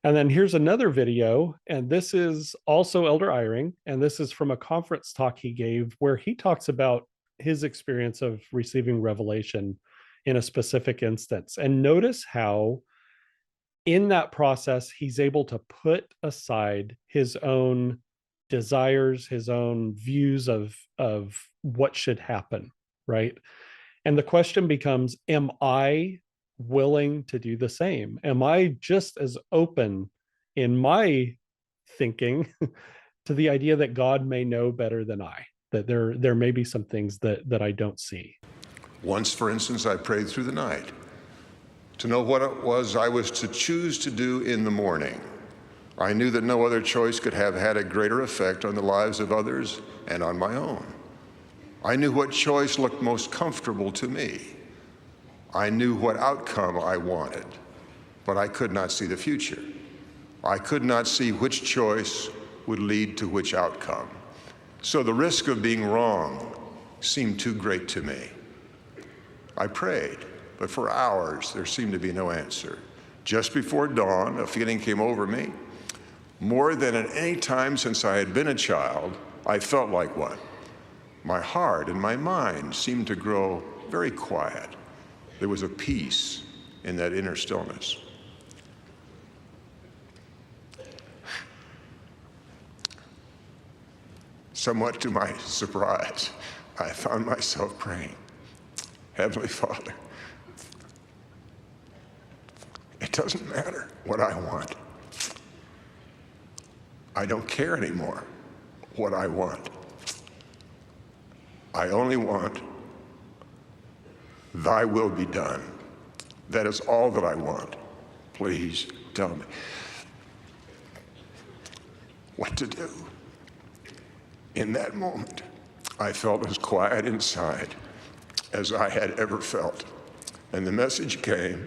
And then here's another video, and this is also Elder Eyring, and this is from a conference talk he gave where he talks about his experience of receiving revelation in a specific instance. And notice how in that process, he's able to put aside his own desires, his own views of what should happen, right? And the question becomes, am I willing to do the same? Am I just as open in my thinking to the idea that God may know better than I, that there may be some things that I don't see? Once, for instance, I prayed through the night to know what it was I was to choose to do in the morning. I knew that no other choice could have had a greater effect on the lives of others and on my own. I knew what choice looked most comfortable to me. I knew what outcome I wanted, but I could not see the future. I could not see which choice would lead to which outcome. So the risk of being wrong seemed too great to me. I prayed, but for hours there seemed to be no answer. Just before dawn, a feeling came over me. More than at any time since I had been a child, I felt like one. My heart and my mind seemed to grow very quiet. There was a peace in that inner stillness. Somewhat to my surprise, I found myself praying, Heavenly Father, it doesn't matter what I want. I don't care anymore what I want. I only want thy will be done. That is all that I want. Please tell me what to do. In that moment, I felt as quiet inside as I had ever felt. And the message came,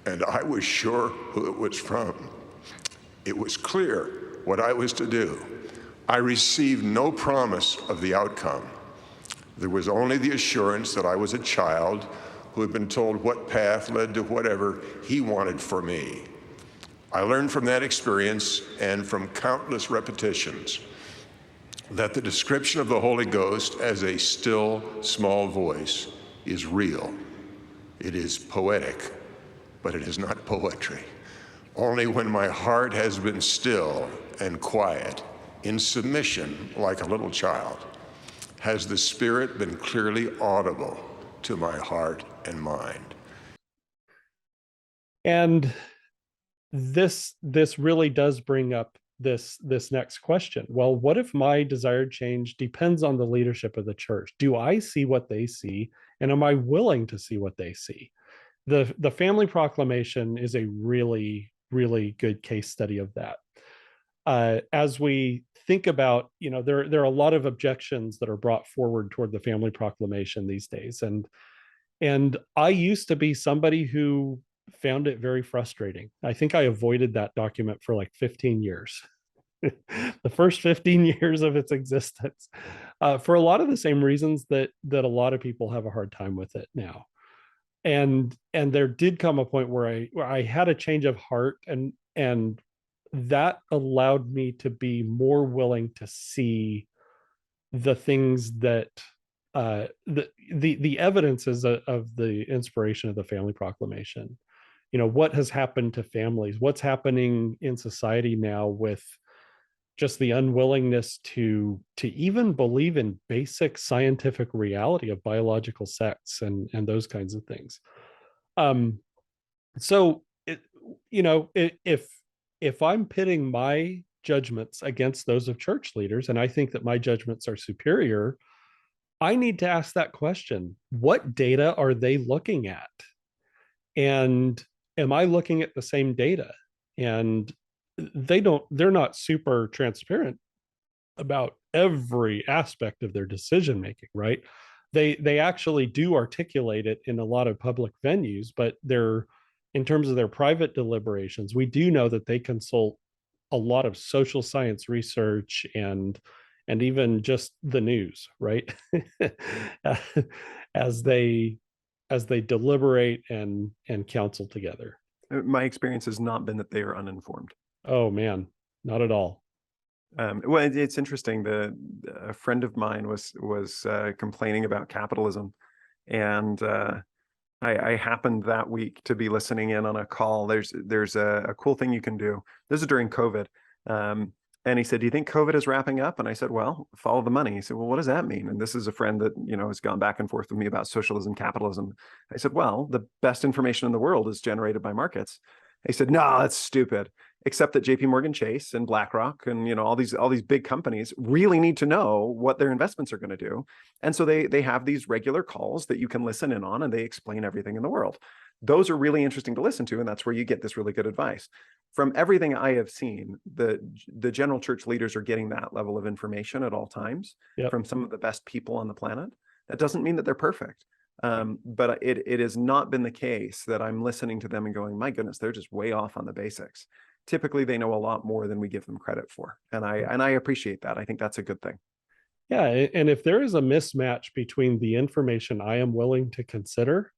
and I was sure who it was from. It was clear what I was to do. I received no promise of the outcome. There was only the assurance that I was a child who had been told what path led to whatever he wanted for me. I learned from that experience and from countless repetitions that the description of the Holy Ghost as a still, small voice is real. It is poetic, but it is not poetry. Only when my heart has been still and quiet, in submission like a little child, has the Spirit been clearly audible to my heart and mind. And this really does bring up this next question. Well, what if my desired change depends on the leadership of the church? Do I see what they see, and am I willing to see what they see? The Family Proclamation is a really, really good case study of that. As we think about, there are a lot of objections that are brought forward toward the Family Proclamation these days, and I used to be somebody who found it very frustrating. I think I avoided that document for like 15 years. The first 15 years of its existence, for a lot of the same reasons that a lot of people have a hard time with it now. And there did come a point where I had a change of heart, and that allowed me to be more willing to see the things that the evidences of the inspiration of the Family Proclamation. What has happened to families, what's happening in society now with just the unwillingness to even believe in basic scientific reality of biological sex and those kinds of things. So if I'm pitting my judgments against those of church leaders, and I think that my judgments are superior, I need to ask that question: what data are they looking at? And am I looking at the same data? And they're not super transparent about every aspect of their decision making, right? They actually do articulate it in a lot of public venues, but in terms of their private deliberations, we do know that they consult a lot of social science research and even just the news, right? as they deliberate and counsel together. My experience has not been that they are uninformed. Oh man, not at all. Well, it's interesting. A friend of mine was complaining about capitalism, and I happened that week to be listening in on a call. There's a cool thing you can do. This is during COVID, and he said, "Do you think COVID is wrapping up?" And I said, "Well, follow the money." He said, "Well, what does that mean?" And this is a friend that has gone back and forth with me about socialism, capitalism. I said, "Well, the best information in the world is generated by markets." He said, "No, that's stupid. Except that JP Morgan Chase and BlackRock and all these big companies really need to know what their investments are going to do. And so they have these regular calls that you can listen in on, and they explain everything in the world. Those are really interesting to listen to, and that's where you get this really good advice. From everything I have seen, the general church leaders are getting that level of information at all times from some of the best people on the planet. That doesn't mean that they're perfect. But it has not been the case that I'm listening to them and going, my goodness, they're just way off on the basics. Typically, they know a lot more than we give them credit for. And I appreciate that. I think that's a good thing. Yeah. And if there is a mismatch between the information I am willing to consider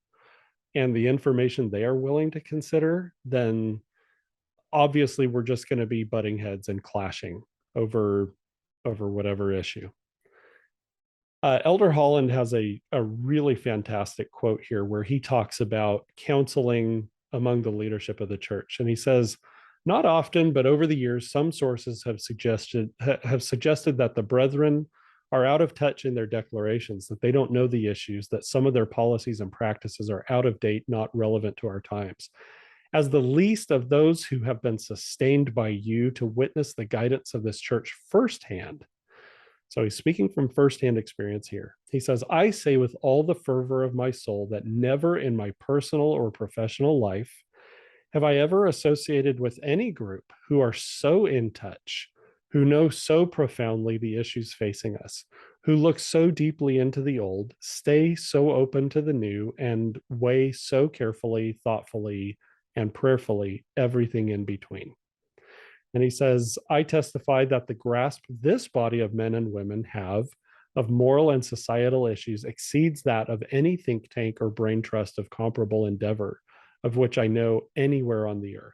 and the information they are willing to consider, then obviously we're just going to be butting heads and clashing over whatever issue. Elder Holland has a really fantastic quote here where he talks about counseling among the leadership of the church. And he says, "Not often, but over the years, some sources have suggested that the brethren are out of touch in their declarations, that they don't know the issues, that some of their policies and practices are out of date, not relevant to our times. As the least of those who have been sustained by you to witness the guidance of this church firsthand." So he's speaking from firsthand experience here. He says, "I say with all the fervor of my soul that never in my personal or professional life have I ever associated with any group who are so in touch, who know so profoundly the issues facing us, who look so deeply into the old, stay so open to the new, and weigh so carefully, thoughtfully, and prayerfully everything in between. And he says, I testify that the grasp this body of men and women have of moral and societal issues exceeds that of any think tank or brain trust of comparable endeavor, of which I know anywhere on the earth.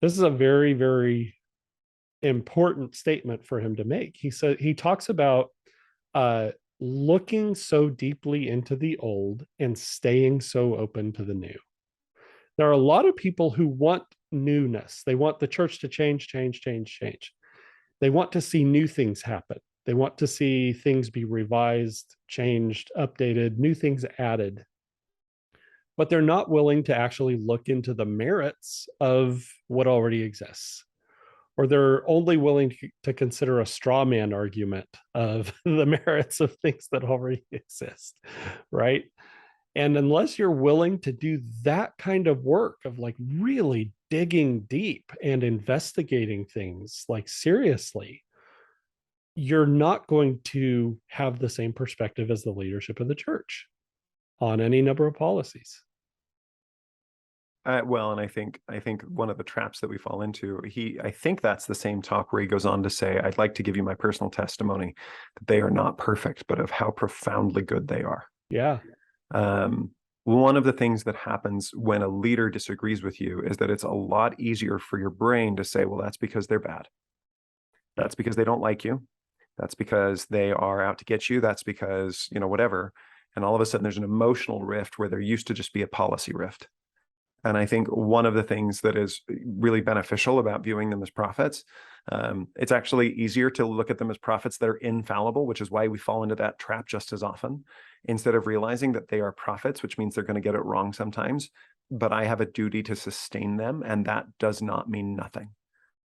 This is a very, very important statement for him to make. He talks about looking so deeply into the old and staying so open to the new. There are a lot of people who want newness. They want the church to change. They want to see new things happen. They want to see things be revised, changed, updated, new things added. But they're not willing to actually look into the merits of what already exists. Or they're only willing to consider a straw man argument of the merits of things that already exist, right? And unless you're willing to do that kind of work of like really digging deep and investigating things like seriously, you're not going to have the same perspective as the leadership of the church on any number of policies. Well, and I think one of the traps that we fall into, I think that's the same talk where he goes on to say, I'd like to give you my personal testimony that they are not perfect, but of how profoundly good they are. Yeah. One of the things that happens when a leader disagrees with you is that it's a lot easier for your brain to say, well, that's because they're bad. That's because they don't like you. That's because they are out to get you. That's because, whatever. And all of a sudden there's an emotional rift where there used to just be a policy rift. And I think one of the things that is really beneficial about viewing them as prophets, it's actually easier to look at them as prophets that are infallible, which is why we fall into that trap just as often, instead of realizing that they are prophets, which means they're going to get it wrong sometimes. But I have a duty to sustain them, and that does not mean nothing.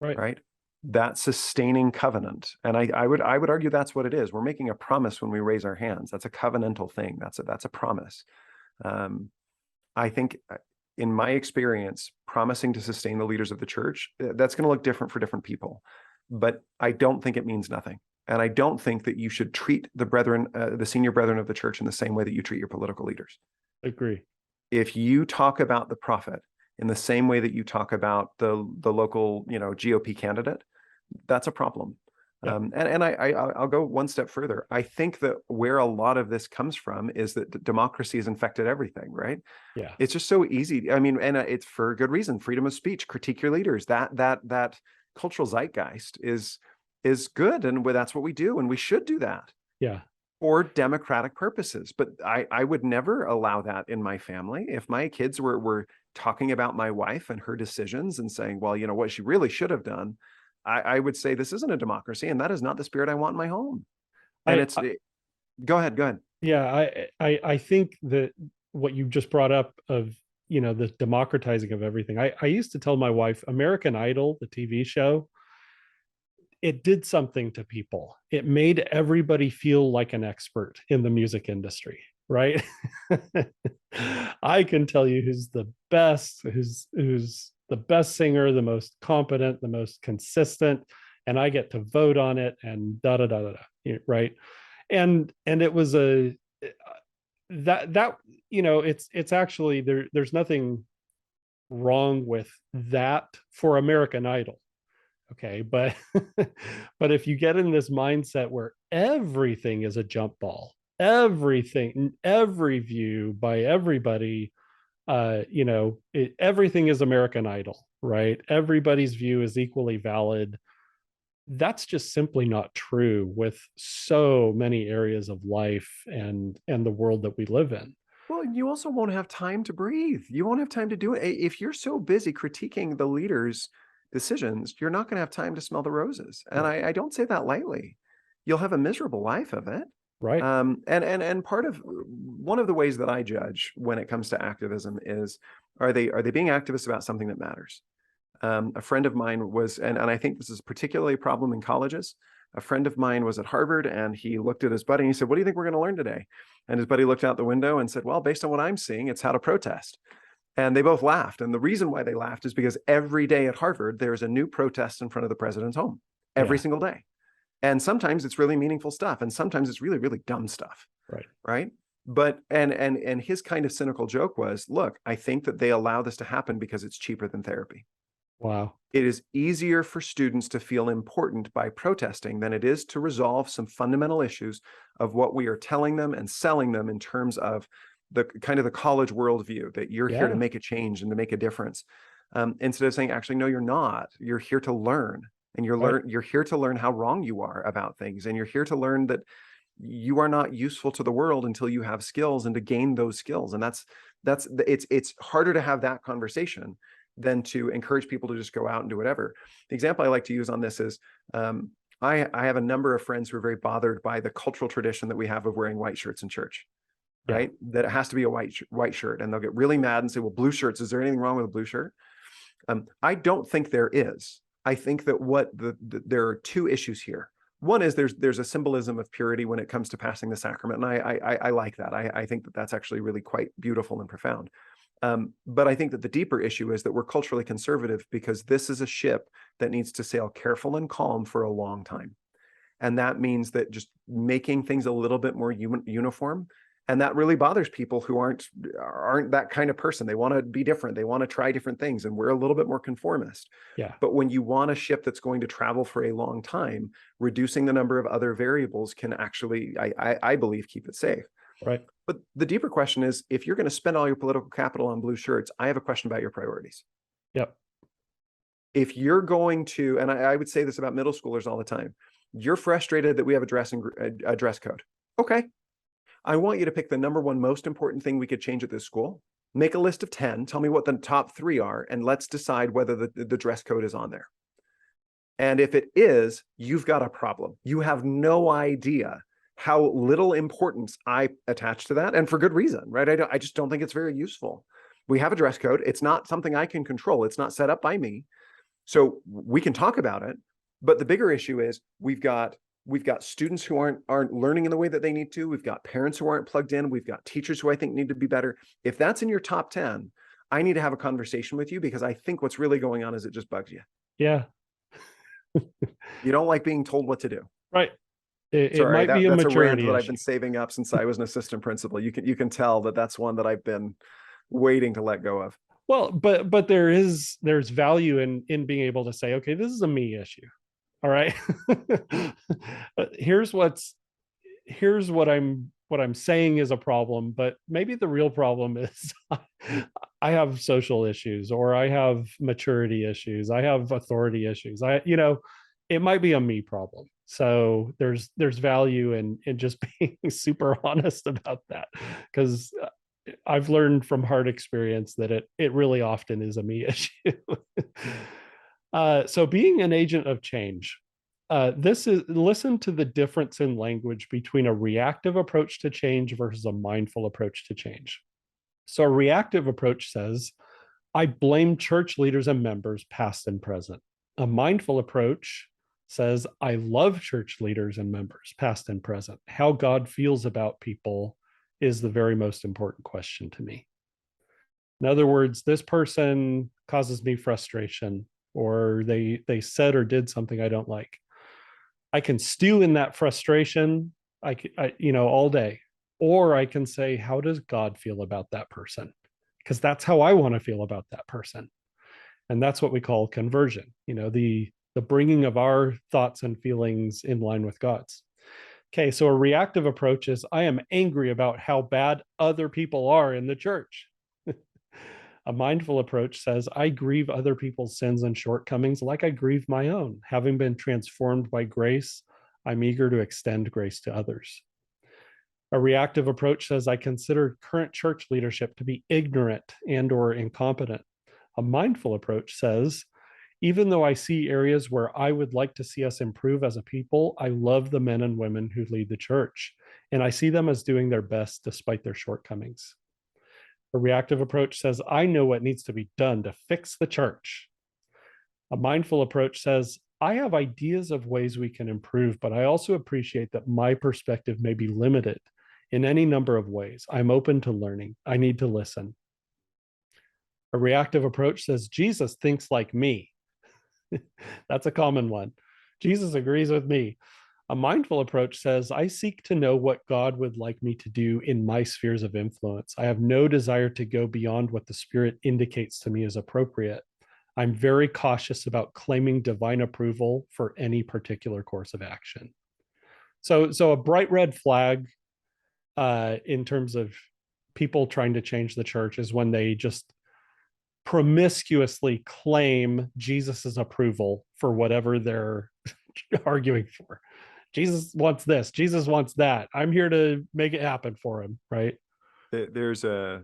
Right? That sustaining covenant, and I would argue that's what it is. We're making a promise when we raise our hands. That's a covenantal thing. That's a promise. I think, in my experience, promising to sustain the leaders of the church, that's going to look different for different people. But I don't think it means nothing. And I don't think that you should treat the brethren, the senior brethren of the church, in the same way that you treat your political leaders. Agree. If you talk about the prophet in the same way that you talk about the local, GOP candidate, that's a problem. Yeah. And I'll go one step further. I think that where a lot of this comes from is that democracy has infected everything, right? Yeah. It's just so easy. I mean, and it's for good reason. Freedom of speech, critique your leaders. That cultural zeitgeist is good, and that's what we do, and we should do that. Yeah. For democratic purposes. But I would never allow that in my family. If my kids were talking about my wife and her decisions and saying, well, what she really should have done, I would say this isn't a democracy, and that is not the spirit I want in my home. And go ahead. Yeah, I think that what you just brought up of, the democratizing of everything. I used to tell my wife, American Idol, the TV show, it did something to people. It made everybody feel like an expert in the music industry, right? I can tell you who's the best, who's the best singer, the most competent, the most consistent, and I get to vote on it, and right? And it was it's actually there's nothing wrong with that for American Idol. Okay, but if you get in this mindset where everything is a jump ball, everything, every view by everybody, everything is American Idol, right? Everybody's view is equally valid. That's just simply not true with so many areas of life and the world that we live in. Well, you also won't have time to breathe. You won't have time to do it. If you're so busy critiquing the leaders' decisions, you're not going to have time to smell the roses. And Right. I don't say that lightly. You'll have a miserable life of it. Right. And part of one of the ways that I judge when it comes to activism is, are they being activists about something that matters? A friend of mine was, and I think this is particularly a problem in colleges. A friend of mine was at Harvard, and he looked at his buddy and he said, what do you think we're going to learn today? And his buddy looked out the window and said, well, based on what I'm seeing, it's how to protest. And they both laughed. And the reason why they laughed is because every day at Harvard, there's a new protest in front of the president's home. every Yeah. single day. And sometimes it's really meaningful stuff, and sometimes it's really, really dumb stuff. Right. Right. But and his kind of cynical joke was, look, I think that they allow this to happen because it's cheaper than therapy. Wow. It is easier for students to feel important by protesting than it is to resolve some fundamental issues of what we are telling them and selling them in terms of the kind of the college worldview, that you're here to Yeah. make a change and to make a difference. Instead of saying, actually, no, you're not. You're here to learn, and Right. you're here to learn how wrong you are about things, and you're here to learn that you are not useful to the world until you have skills and to gain those skills. And it's harder to have that conversation than to encourage people to just go out and do whatever. The example I like to use on this is I have a number of friends who are very bothered by the cultural tradition that we have of wearing white shirts in church, Yeah. right? That it has to be a white shirt, and they'll get really mad and say, well, blue shirts, is there anything wrong with a blue shirt? I don't think there is. I think that there are two issues here. One is there's a symbolism of purity when it comes to passing the sacrament, and I like that. I think that that's actually really quite beautiful and profound. But I think that the deeper issue is that we're culturally conservative because this is a ship that needs to sail careful and calm for a long time. And that means that just making things a little bit more uniform, and that really bothers people who aren't that kind of person. They want to be different. They want to try different things, and we're a little bit more conformist. Yeah. But when you want a ship that's going to travel for a long time, reducing the number of other variables can actually, I believe, keep it safe. Right. But the deeper question is, if you're going to spend all your political capital on blue shirts, I have a question about your priorities. Yep. If you're going to, and I would say this about middle schoolers all the time, you're frustrated that we have a dress code. Okay. I want you to pick the number one most important thing we could change at this school. Make a list of 10. Tell me what the top 3 are, and let's decide whether the dress code is on there. And if it is, you've got a problem. You have no idea how little importance I attach to that, and for good reason, right? I just don't think it's very useful. We have a dress code. It's not something I can control. It's not set up by me. So we can talk about it, but the bigger issue is we've got students who aren't learning in the way that they need to. We've got parents who aren't plugged in. We've got teachers who I think need to be better. If that's in your top 10, I need to have a conversation with you, because I think what's really going on is it just bugs you. Yeah. You don't like being told what to do. Right. It Sorry, might be a that's a rant maturity that I've issue. been saving up since I was an assistant principal. You can tell that that's one that I've been waiting to let go of. Well, but there's value in being able to say, okay, this is a me issue. All right. here's what I'm saying is a problem, but maybe the real problem is I have social issues, or I have maturity issues, I have authority issues. It might be a me problem. So there's value in just being super honest about that, because I've learned from hard experience that it really often is a me issue. So being an agent of change, listen to the difference in language between a reactive approach to change versus a mindful approach to change. So a reactive approach says, I blame church leaders and members, past and present. A mindful approach says, I love church leaders and members, past and present. How God feels about people is the very most important question to me. In other words, this person causes me frustration, or they said or did something I don't like. I can stew in that frustration, all day. Or I can say, how does God feel about that person? Because that's how I want to feel about that person. And that's what we call conversion, the bringing of our thoughts and feelings in line with God's. Okay, so a reactive approach is, I am angry about how bad other people are in the church. A mindful approach says, I grieve other people's sins and shortcomings like I grieve my own. Having been transformed by grace, I'm eager to extend grace to others. A reactive approach says, I consider current church leadership to be ignorant and or incompetent. A mindful approach says, even though I see areas where I would like to see us improve as a people, I love the men and women who lead the church, and I see them as doing their best despite their shortcomings. A reactive approach says, I know what needs to be done to fix the church. A mindful approach says, I have ideas of ways we can improve, but I also appreciate that my perspective may be limited in any number of ways. I'm open to learning. I need to listen. A reactive approach says, Jesus thinks like me. That's a common one. Jesus agrees with me. A mindful approach says, I seek to know what God would like me to do in my spheres of influence. I have no desire to go beyond what the Spirit indicates to me as appropriate. I'm very cautious about claiming divine approval for any particular course of action. So a bright red flag in terms of people trying to change the church is when they just promiscuously claim Jesus's approval for whatever they're arguing for. Jesus wants this, Jesus wants that. I'm here to make it happen for him, right? There's a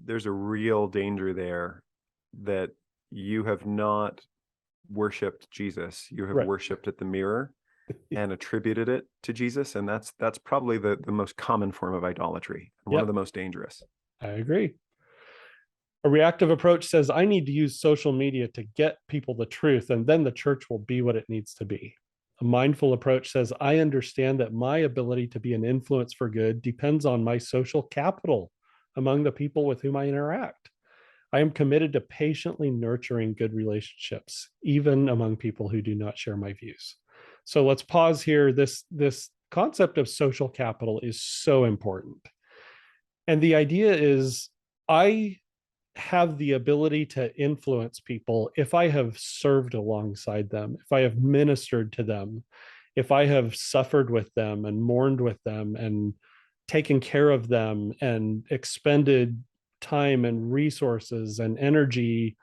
real danger there that you have not worshipped Jesus. You have worshipped at the mirror and attributed it to Jesus. And that's probably the most common form of idolatry, and one of the most dangerous. I agree. A reactive approach says, I need to use social media to get people the truth, and then the church will be what it needs to be. A mindful approach says, I understand that my ability to be an influence for good depends on my social capital among the people with whom I interact. I am committed to patiently nurturing good relationships, even among people who do not share my views. So let's pause here. This concept of social capital is so important. And the idea is, I have the ability to influence people if I have served alongside them, if I have ministered to them, if I have suffered with them and mourned with them and taken care of them and expended time and resources and energy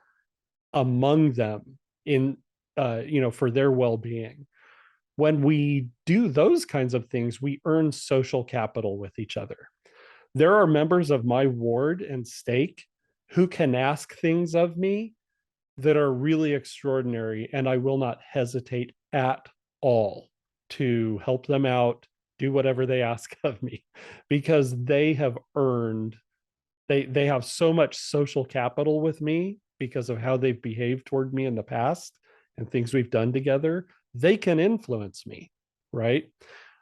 among them in for their well-being. When we do those kinds of things, we earn social capital with each other. There are members of my ward and stake who can ask things of me that are really extraordinary, and I will not hesitate at all to help them out, do whatever they ask of me, because they have earned, they have so much social capital with me because of how they've behaved toward me in the past and things we've done together. They can influence me, right?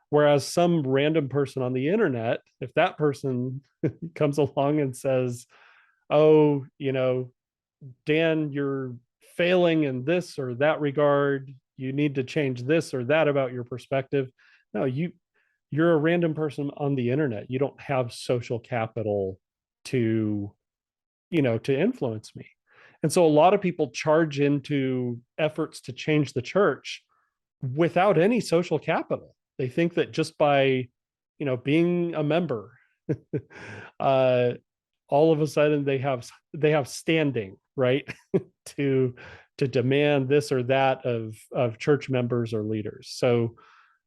Whereas some random person on the internet, if that person comes along and says, oh, Dan, you're failing in this or that regard, you need to change this or that about your perspective. No, you're a random person on the internet. You don't have social capital to influence me. And so a lot of people charge into efforts to change the church without any social capital. They think that just by, being a member, all of a sudden they have standing, right, to demand this or that of church members or leaders. So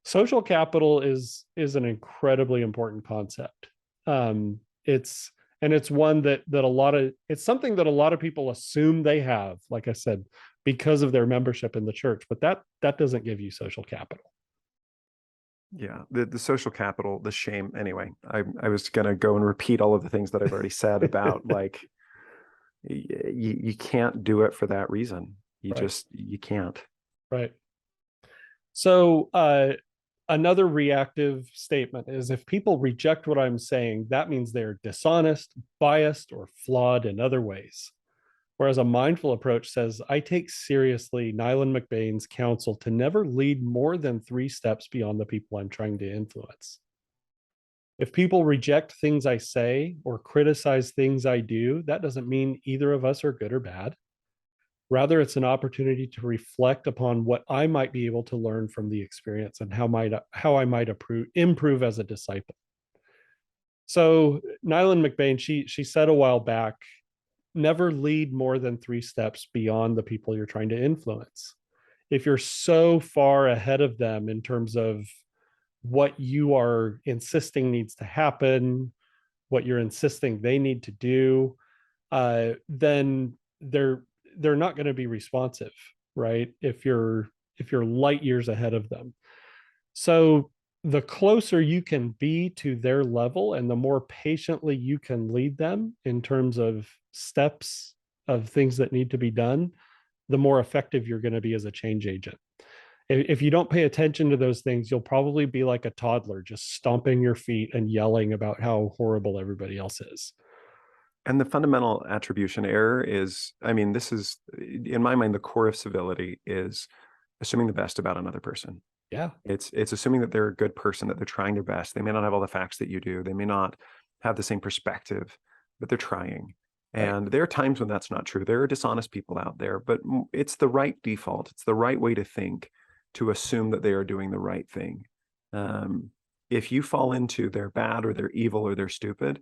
social capital is an incredibly important concept. It's one that it's something that a lot of people assume they have, like I said, because of their membership in the church, but that doesn't give you social capital. Yeah, the social capital, the shame. Anyway, I was going to go and repeat all of the things that I've already said about like, you can't do it for that reason. You can't. Right. So another reactive statement is, if people reject what I'm saying, that means they're dishonest, biased, or flawed in other ways. Whereas a mindful approach says, I take seriously Nyland McBain's counsel to never lead more than 3 steps beyond the people I'm trying to influence. If people reject things I say or criticize things I do, that doesn't mean either of us are good or bad. Rather, it's an opportunity to reflect upon what I might be able to learn from the experience and how I might improve as a disciple. So Nyland McBain, she said a while back, never lead more than 3 steps beyond the people you're trying to influence. If you're so far ahead of them in terms of what you are insisting needs to happen, what you're insisting they need to do, then they're not going to be responsive, right? If you're light years ahead of them. So the closer you can be to their level and the more patiently you can lead them in terms of steps of things that need to be done, the more effective you're going to be as a change agent. If you don't pay attention to those things, you'll probably be like a toddler, just stomping your feet and yelling about how horrible everybody else is. And the fundamental attribution error is, this is, in my mind, the core of civility is assuming the best about another person. Yeah. It's assuming that they're a good person, that they're trying their best. They may not have all the facts that you do. They may not have the same perspective, but they're trying. Right. And there are times when that's not true. There are dishonest people out there, but it's the right default. It's the right way to think, to assume that they are doing the right thing. If you fall into they're bad or they're evil or they're stupid,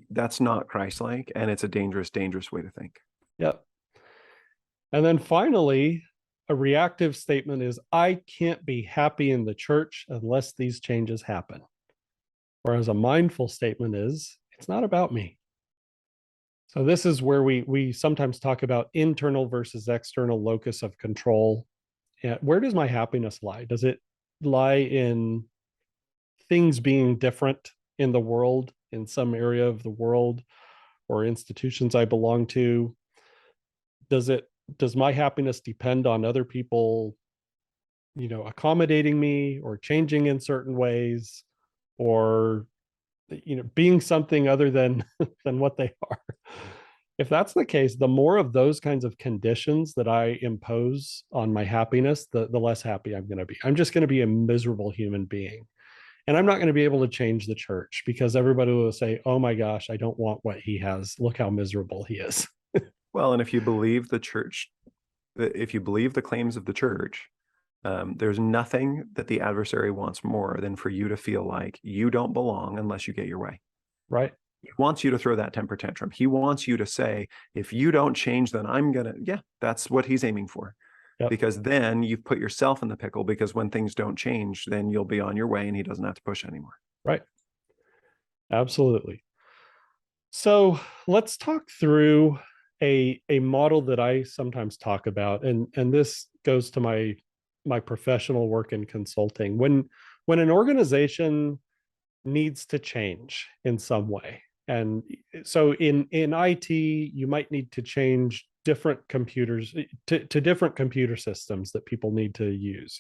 that's not Christ-like, and it's a dangerous, dangerous way to think. Yep. And then finally, a reactive statement is, I can't be happy in the church unless these changes happen. Whereas a mindful statement is, it's not about me. So this is where we sometimes talk about internal versus external locus of control. And where does my happiness lie? Does it lie in things being different in the world, in some area of the world or institutions I belong to? Does my happiness depend on other people, accommodating me or changing in certain ways, or being something other than than what they are? If that's the case, the more of those kinds of conditions that I impose on my happiness, the less happy I'm going to be. I'm just going to be a miserable human being. And I'm not going to be able to change the church, because everybody will say, oh my gosh, I don't want what he has. Look how miserable he is. Well, and if you believe the church, if you believe the claims of the church, there's nothing that the adversary wants more than for you to feel like you don't belong unless you get your way. Right. He wants you to throw that temper tantrum. He wants you to say, if you don't change, then I'm going to, yeah, that's what he's aiming for. Yep. Because then you've put yourself in the pickle, because when things don't change, then you'll be on your way and he doesn't have to push anymore. Right. Absolutely. So let's talk through a model that I sometimes talk about, and this goes to my professional work in consulting. When an organization needs to change in some way, and so in IT, you might need to change different computers to different computer systems that people need to use,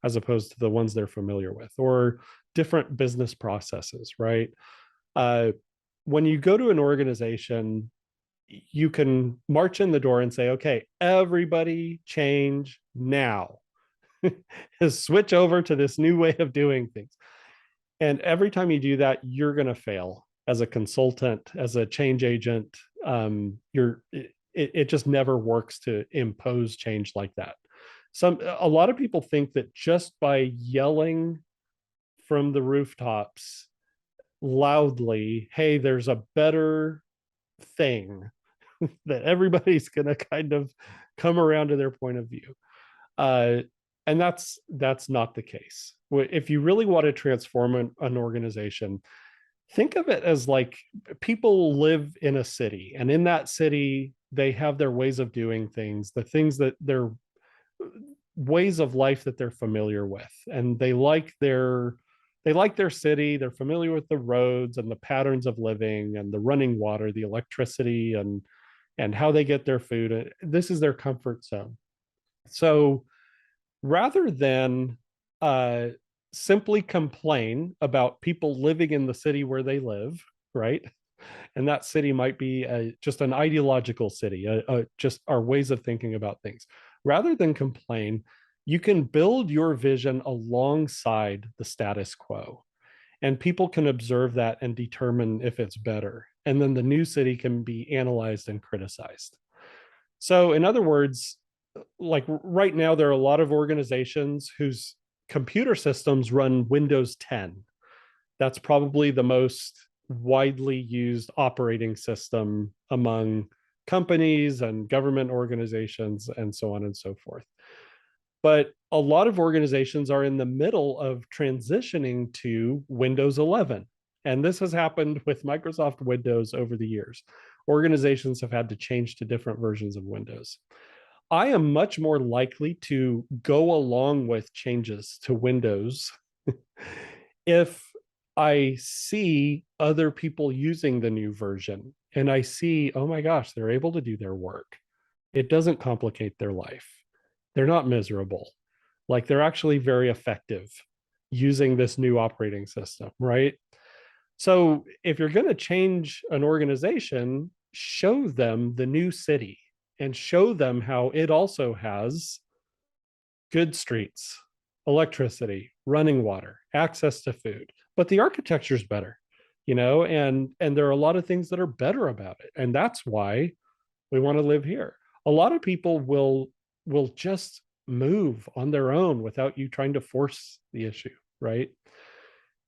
as opposed to the ones they're familiar with, or different business processes, right? When you go to an organization, you can march in the door and say, okay, everybody change now. Switch over to this new way of doing things. And every time you do that, you're going to fail as a consultant, as a change agent. It just never works to impose change like that. A lot of people think that just by yelling from the rooftops loudly, hey, there's a better thing, that everybody's going to kind of come around to their point of view. And that's not the case. If you really want to transform an organization, think of it as like people live in a city, and in that city, they have their ways of doing things, the things that their ways of life that they're familiar with, and they like their city. They're familiar with the roads and the patterns of living and the running water, the electricity, and how they get their food. This is their comfort zone. So rather than simply complain about people living in the city where they live, right? And that city might be just an ideological city, just our ways of thinking about things. Rather than complain, you can build your vision alongside the status quo, and people can observe that and determine if it's better. And then the new city can be analyzed and criticized. So in other words, like right now, there are a lot of organizations whose computer systems run Windows 10. That's probably the most widely used operating system among companies and government organizations and so on and so forth. But a lot of organizations are in the middle of transitioning to Windows 11. And this has happened with Microsoft Windows over the years. Organizations have had to change to different versions of Windows. I am much more likely to go along with changes to Windows if I see other people using the new version and I see, oh my gosh, they're able to do their work. It doesn't complicate their life. They're not miserable. Like, they're actually very effective using this new operating system, right? So if you're going to change an organization, show them the new city and show them how it also has good streets, electricity, running water, access to food, but the architecture is better, and there are a lot of things that are better about it. And that's why we want to live here. A lot of people will just move on their own without you trying to force the issue, right?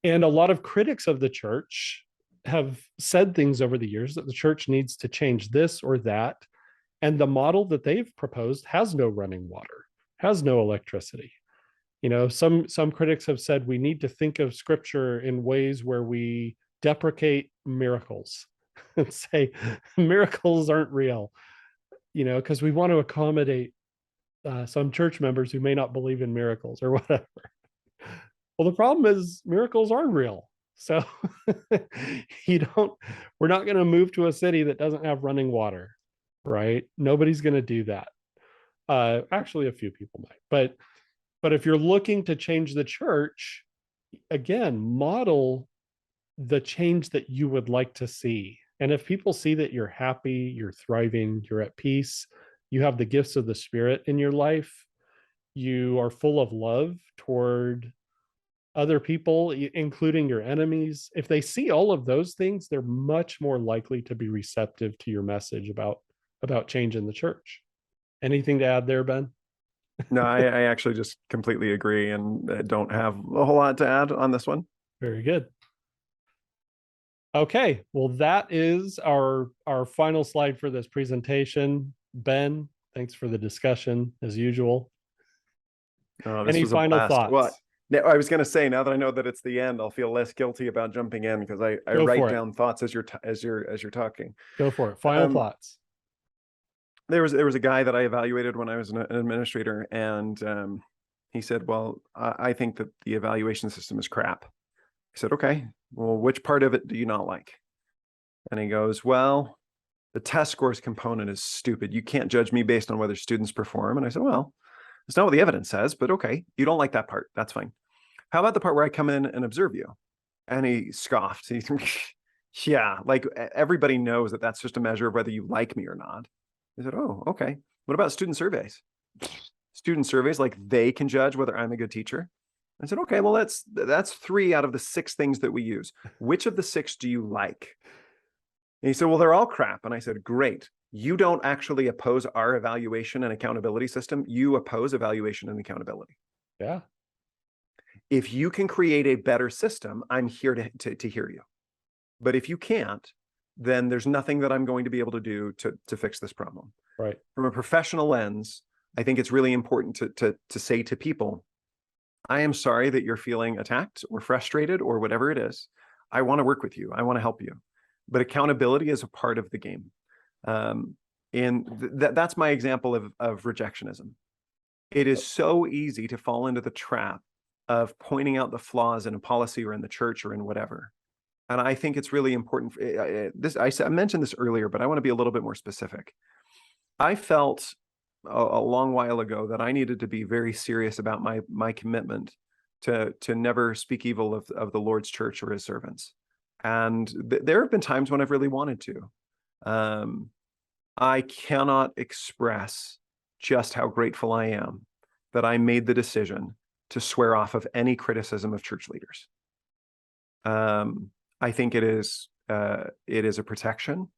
And a lot of critics of the church have said things over the years that the church needs to change this or that. And the model that they've proposed has no running water, has no electricity. Some critics have said we need to think of scripture in ways where we deprecate miracles and say miracles aren't real, because we want to accommodate some church members who may not believe in miracles or whatever. Well, the problem is miracles are real. So we're not going to move to a city that doesn't have running water, right? Nobody's going to do that. Actually, a few people might, but if you're looking to change the church, again, model the change that you would like to see. And if people see that you're happy, you're thriving, you're at peace, you have the gifts of the Spirit in your life, you are full of love toward other people, including your enemies. If they see all of those things, they're much more likely to be receptive to your message about change in the church. Anything to add there, Ben? No, I actually just completely agree and don't have a whole lot to add on this one. Very good. Okay, well, that is our final slide for this presentation. Ben, thanks for the discussion as usual. Any final thoughts? Well, I was going to say, now that I know that it's the end, I'll feel less guilty about jumping in because I write down thoughts as you're talking. Go for it. Final thoughts. There was a guy that I evaluated when I was an administrator, and he said, "Well, I think that the evaluation system is crap." I said, "Okay, well, which part of it do you not like?" And he goes, "Well, the test scores component is stupid. You can't judge me based on whether students perform." And I said, "Well, it's not what the evidence says, but okay, you don't like that part. That's fine. How about the part where I come in and observe you?" And he scoffed. He said, "Yeah, like everybody knows that that's just a measure of whether you like me or not." I said, "Oh, okay. What about student surveys?" Student surveys, like they can judge whether I'm a good teacher. I said, "Okay, well, that's 3 out of the 6 things that we use. Which of the 6 do you like?" And he said, "Well, they're all crap." And I said, "Great. You don't actually oppose our evaluation and accountability system. You oppose evaluation and accountability. Yeah. If you can create a better system, I'm here to hear you. But if you can't, then there's nothing that I'm going to be able to do to fix this problem." Right. From a professional lens, I think it's really important to say to people, I am sorry that you're feeling attacked or frustrated or whatever it is. I want to work with you. I want to help you. But accountability is a part of the game. That's my example of rejectionism. It is so easy to fall into the trap of pointing out the flaws in a policy or in the church or in whatever. And I think it's really important. I mentioned this earlier, but I want to be a little bit more specific. I felt a long while ago that I needed to be very serious about my commitment to never speak evil of the Lord's church or his servants. And there have been times when I've really wanted to. I cannot express just how grateful I am that I made the decision to swear off of any criticism of church leaders. I think it is a protection.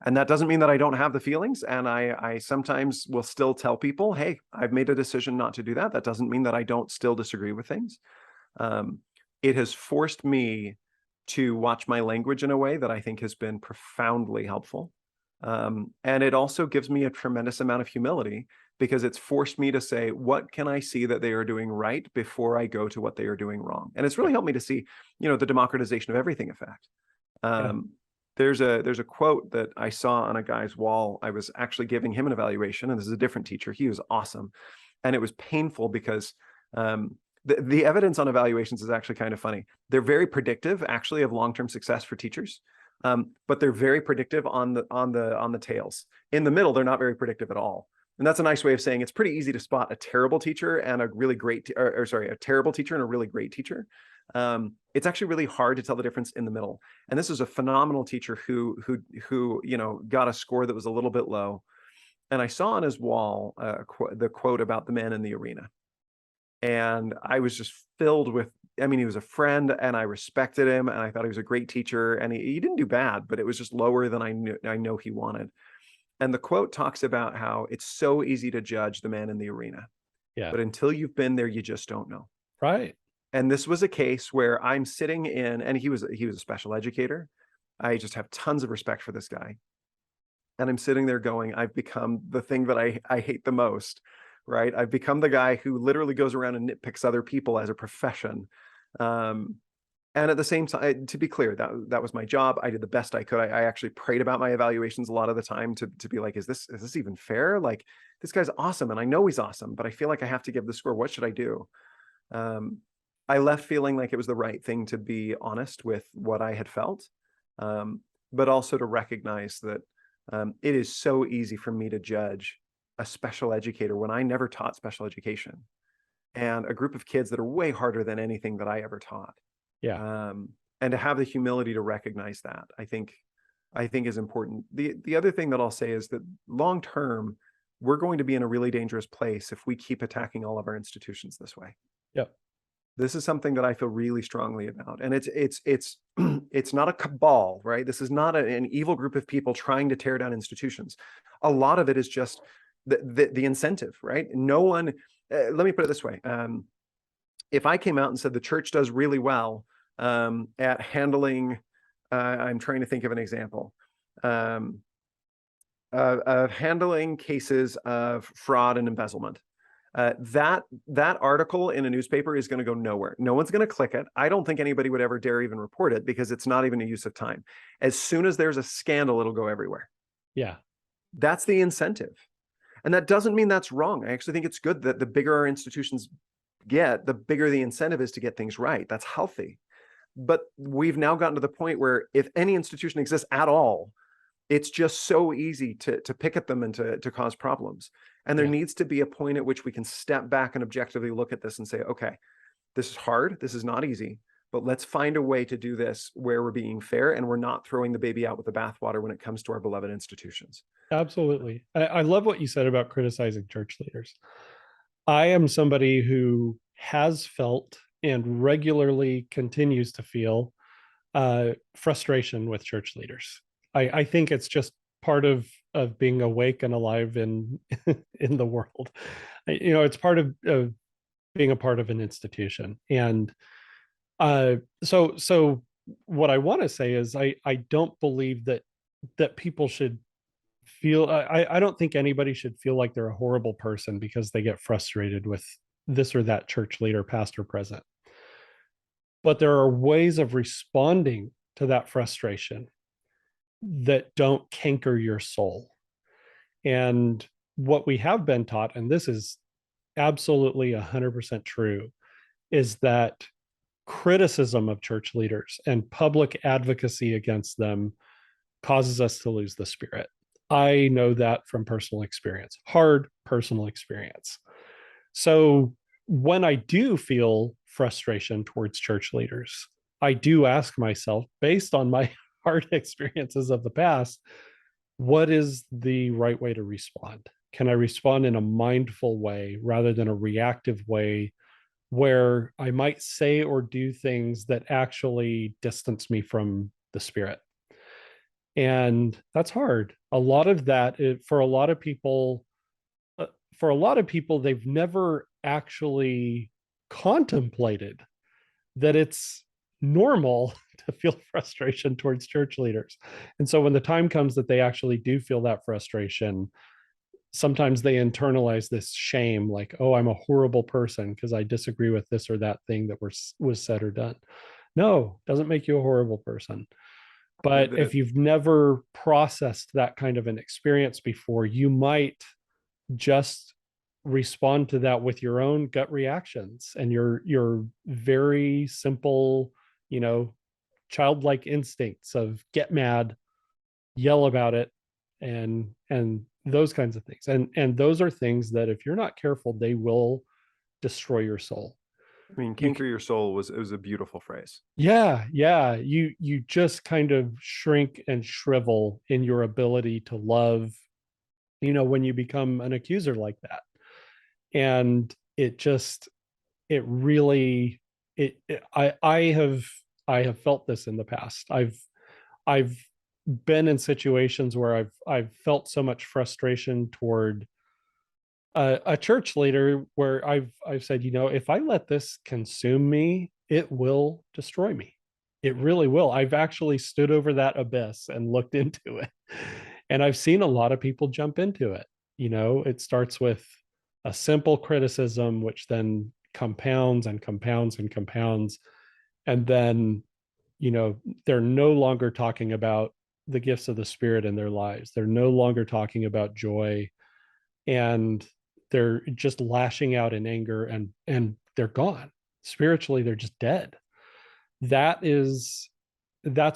And that doesn't mean that I don't have the feelings. And I sometimes will still tell people, hey, I've made a decision not to do that. That doesn't mean that I don't still disagree with things. It has forced me to watch my language in a way that I think has been profoundly helpful. And it also gives me a tremendous amount of humility because it's forced me to say, what can I see that they are doing right before I go to what they are doing wrong? And it's really helped me to see, the democratization of everything effect. There's a quote that I saw on a guy's wall. I was actually giving him an evaluation, and this is a different teacher. He was awesome. And it was painful because the evidence on evaluations is actually kind of funny. They're very predictive, actually, of long-term success for teachers. But they're very predictive on the tails. In the middle, they're not very predictive at all. And that's a nice way of saying it's pretty easy to spot a terrible teacher and a really great, a terrible teacher and a really great teacher. It's actually really hard to tell the difference in the middle. And this is a phenomenal teacher who got a score that was a little bit low. And I saw on his wall the quote about the man in the arena. And I was just filled with, I mean, he was a friend and I respected him and I thought he was a great teacher, and he didn't do bad, but it was just lower than I know he wanted. And the quote talks about how it's so easy to judge the man in the arena, Yeah. but until you've been there, you just don't know. Right. And this was a case where I'm sitting in, and he was a special educator. I just have tons of respect for this guy. And I'm sitting there going, I've become the thing that I hate the most, right? I've become the guy who literally goes around and nitpicks other people as a profession. And at the same time, to be clear, that was my job. I did the best I could. I actually prayed about my evaluations a lot of the time to be like, is this even fair? Like, this guy's awesome, and I know he's awesome, but I feel like I have to give the score. What should I do? I left feeling like it was the right thing to be honest with what I had felt, but also to recognize that it is so easy for me to judge a special educator when I never taught special education, and a group of kids that are way harder than anything that I ever taught. Yeah. And to have the humility to recognize that, I think is important. The other thing that I'll say is that long term, we're going to be in a really dangerous place if we keep attacking all of our institutions this way. Yep. This is something that I feel really strongly about, and it's not a cabal, right? This is not an evil group of people trying to tear down institutions. A lot of it is just the incentive, right? No one. Let me put it this way: if I came out and said the church does really well at handling, I'm trying to think of an example, of handling cases of fraud and embezzlement. That article in a newspaper is going to go nowhere. No one's going to click it. I don't think anybody would ever dare even report it because it's not even a use of time. As soon as there's a scandal, it'll go everywhere. Yeah. That's the incentive. And that doesn't mean that's wrong. I actually think it's good that the bigger our institutions get, the bigger the incentive is to get things right. That's healthy. But we've now gotten to the point where if any institution exists at all, it's just so easy to pick at them and to cause problems. And there needs to be a point at which we can step back and objectively look at this and say, okay, this is hard, this is not easy, but let's find a way to do this where we're being fair and we're not throwing the baby out with the bathwater when it comes to our beloved institutions. Absolutely. I love what you said about criticizing church leaders. I am somebody who has felt and regularly continues to feel frustration with church leaders. I think it's just part of being awake and alive in in the world. It's part of being a part of an institution. And so what I want to say is I don't believe that people should feel, I don't think anybody should feel like they're a horrible person because they get frustrated with this or that church leader, pastor, president. But there are ways of responding to that frustration that don't canker your soul. And what we have been taught, and this is absolutely 100% true, is that criticism of church leaders and public advocacy against them causes us to lose the spirit. I know that from personal experience, hard personal experience. So when I do feel frustration towards church leaders, I do ask myself, based on my hard experiences of the past, what is the right way to respond? Can I respond in a mindful way rather than a reactive way where I might say or do things that actually distance me from the spirit? And that's hard. A lot of that, for a lot of people, they've never actually contemplated that it's normal to feel frustration towards church leaders. And so when the time comes that they actually do feel that frustration, sometimes they internalize this shame, like, oh, I'm a horrible person because I disagree with this or that thing that was said or done. No, doesn't make you a horrible person. But if you've never processed that kind of an experience before, you might just respond to that with your own gut reactions and your very simple, childlike instincts of get mad, yell about it, and those kinds of things. And those are things that if you're not careful, they will destroy your soul. I mean, canker your soul was a beautiful phrase. Yeah. You just kind of shrink and shrivel in your ability to love, when you become an accuser like that. And it just, it really, I have felt this in the past. I've been in situations where I've felt so much frustration toward a church leader where I've said, if I let this consume me, it will destroy me. It really will. I've actually stood over that abyss and looked into it. And I've seen a lot of people jump into it. It starts with a simple criticism, which then compounds and compounds and compounds. And then, they're no longer talking about the gifts of the Spirit in their lives. They're no longer talking about joy, and they're just lashing out in anger, and they're gone. Spiritually, they're just dead. That's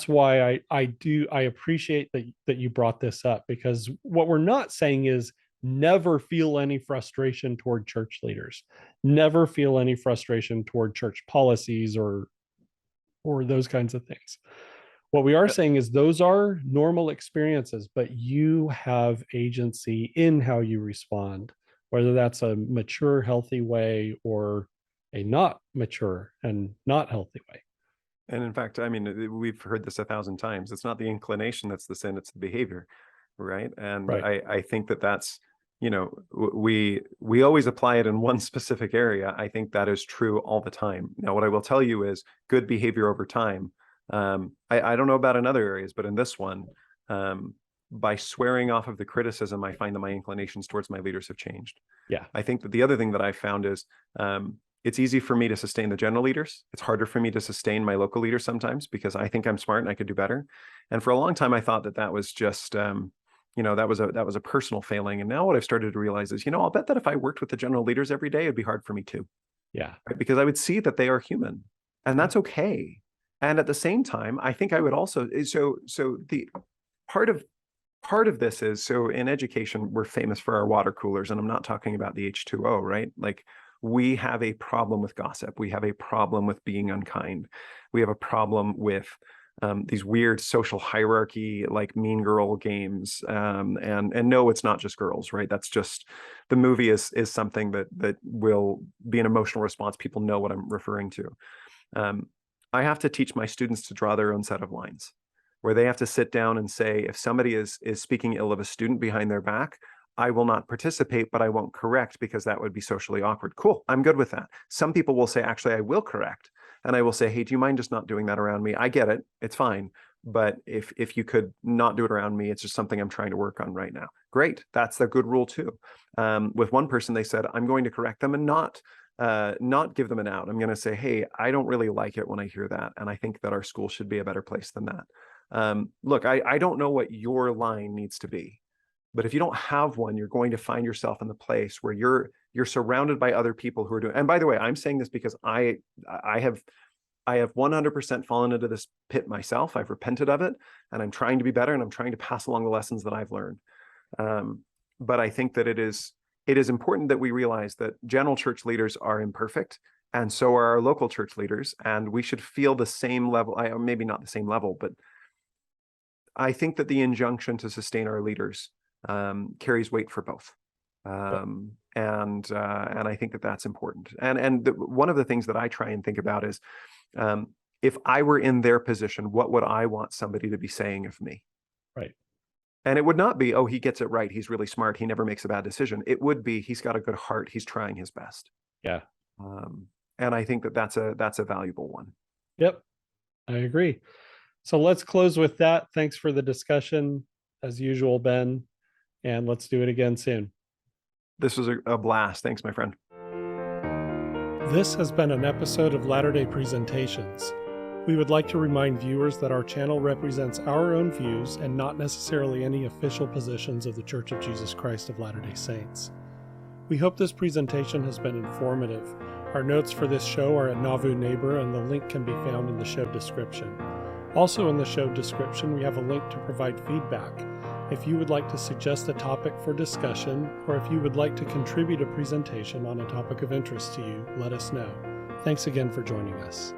why I appreciate that you brought this up, because what we're not saying is never feel any frustration toward church leaders, never feel any frustration toward church policies or those kinds of things. What we are saying is those are normal experiences, but you have agency in how you respond, whether that's a mature, healthy way or a not mature and not healthy way. And in fact, I mean, we've heard this 1,000 times. It's not the inclination that's the sin, it's the behavior, right? And Right. I think that's, we always apply it in one specific area. I think that is true all the time. Now, what I will tell you is good behavior over time. I don't know about in other areas, but in this one, by swearing off of the criticism, I find that my inclinations towards my leaders have changed. Yeah. I think that the other thing that I've found is, it's easy for me to sustain the general leaders. It's harder for me to sustain my local leaders sometimes because I think I'm smart and I could do better. And for a long time, I thought that was just, that was a personal failing. And now what I've started to realize is, I'll bet that if I worked with the general leaders every day, it'd be hard for me too. Yeah. Right? Because I would see that they are human, and that's okay. And at the same time, I think I would also, so the part of this is, so in education, we're famous for our water coolers, and I'm not talking about the H2O, right? Like, we have a problem with gossip. We have a problem with being unkind. We have a problem with these weird social hierarchy, like Mean Girl games. And no, it's not just girls, right? That's just, the movie is something that will be an emotional response. People know what I'm referring to. I have to teach my students to draw their own set of lines, where they have to sit down and say, if somebody is speaking ill of a student behind their back, I will not participate, but I won't correct because that would be socially awkward. Cool, I'm good with that. Some people will say, actually, I will correct. And I will say, hey, do you mind just not doing that around me? I get it, it's fine. But if you could not do it around me, it's just something I'm trying to work on right now. Great, that's a good rule too. With one person, they said, I'm going to correct them and not give them an out. I'm going to say, hey, I don't really like it when I hear that. And I think that our school should be a better place than that. Look, I don't know what your line needs to be. But if you don't have one, you're going to find yourself in the place where you're surrounded by other people who are doing. And by the way, I'm saying this because I have 100% fallen into this pit myself. I've repented of it, and I'm trying to be better, and I'm trying to pass along the lessons that I've learned. But I think that it is important that we realize that general church leaders are imperfect, and so are our local church leaders, and we should feel the same level. Maybe not the same level, but I think that the injunction to sustain our leaders carries weight for both. And I think that that's important. And one of the things that I try and think about is, if I were in their position, what would I want somebody to be saying of me? Right. And it would not be, oh, he gets it right, he's really smart, he never makes a bad decision. It would be, he's got a good heart, he's trying his best. Yeah. And I think that that's a valuable one. Yep, I agree. So let's close with that. Thanks for the discussion, as usual, Ben. And let's do it again soon. This was a blast. Thanks, my friend. This has been an episode of Latter-day Presentations. We would like to remind viewers that our channel represents our own views and not necessarily any official positions of the Church of Jesus Christ of Latter-day Saints. We hope this presentation has been informative. Our notes for this show are at Nauvoo Neighbor, and the link can be found in the show description. Also in the show description, we have a link to provide feedback. If you would like to suggest a topic for discussion, or if you would like to contribute a presentation on a topic of interest to you, let us know. Thanks again for joining us.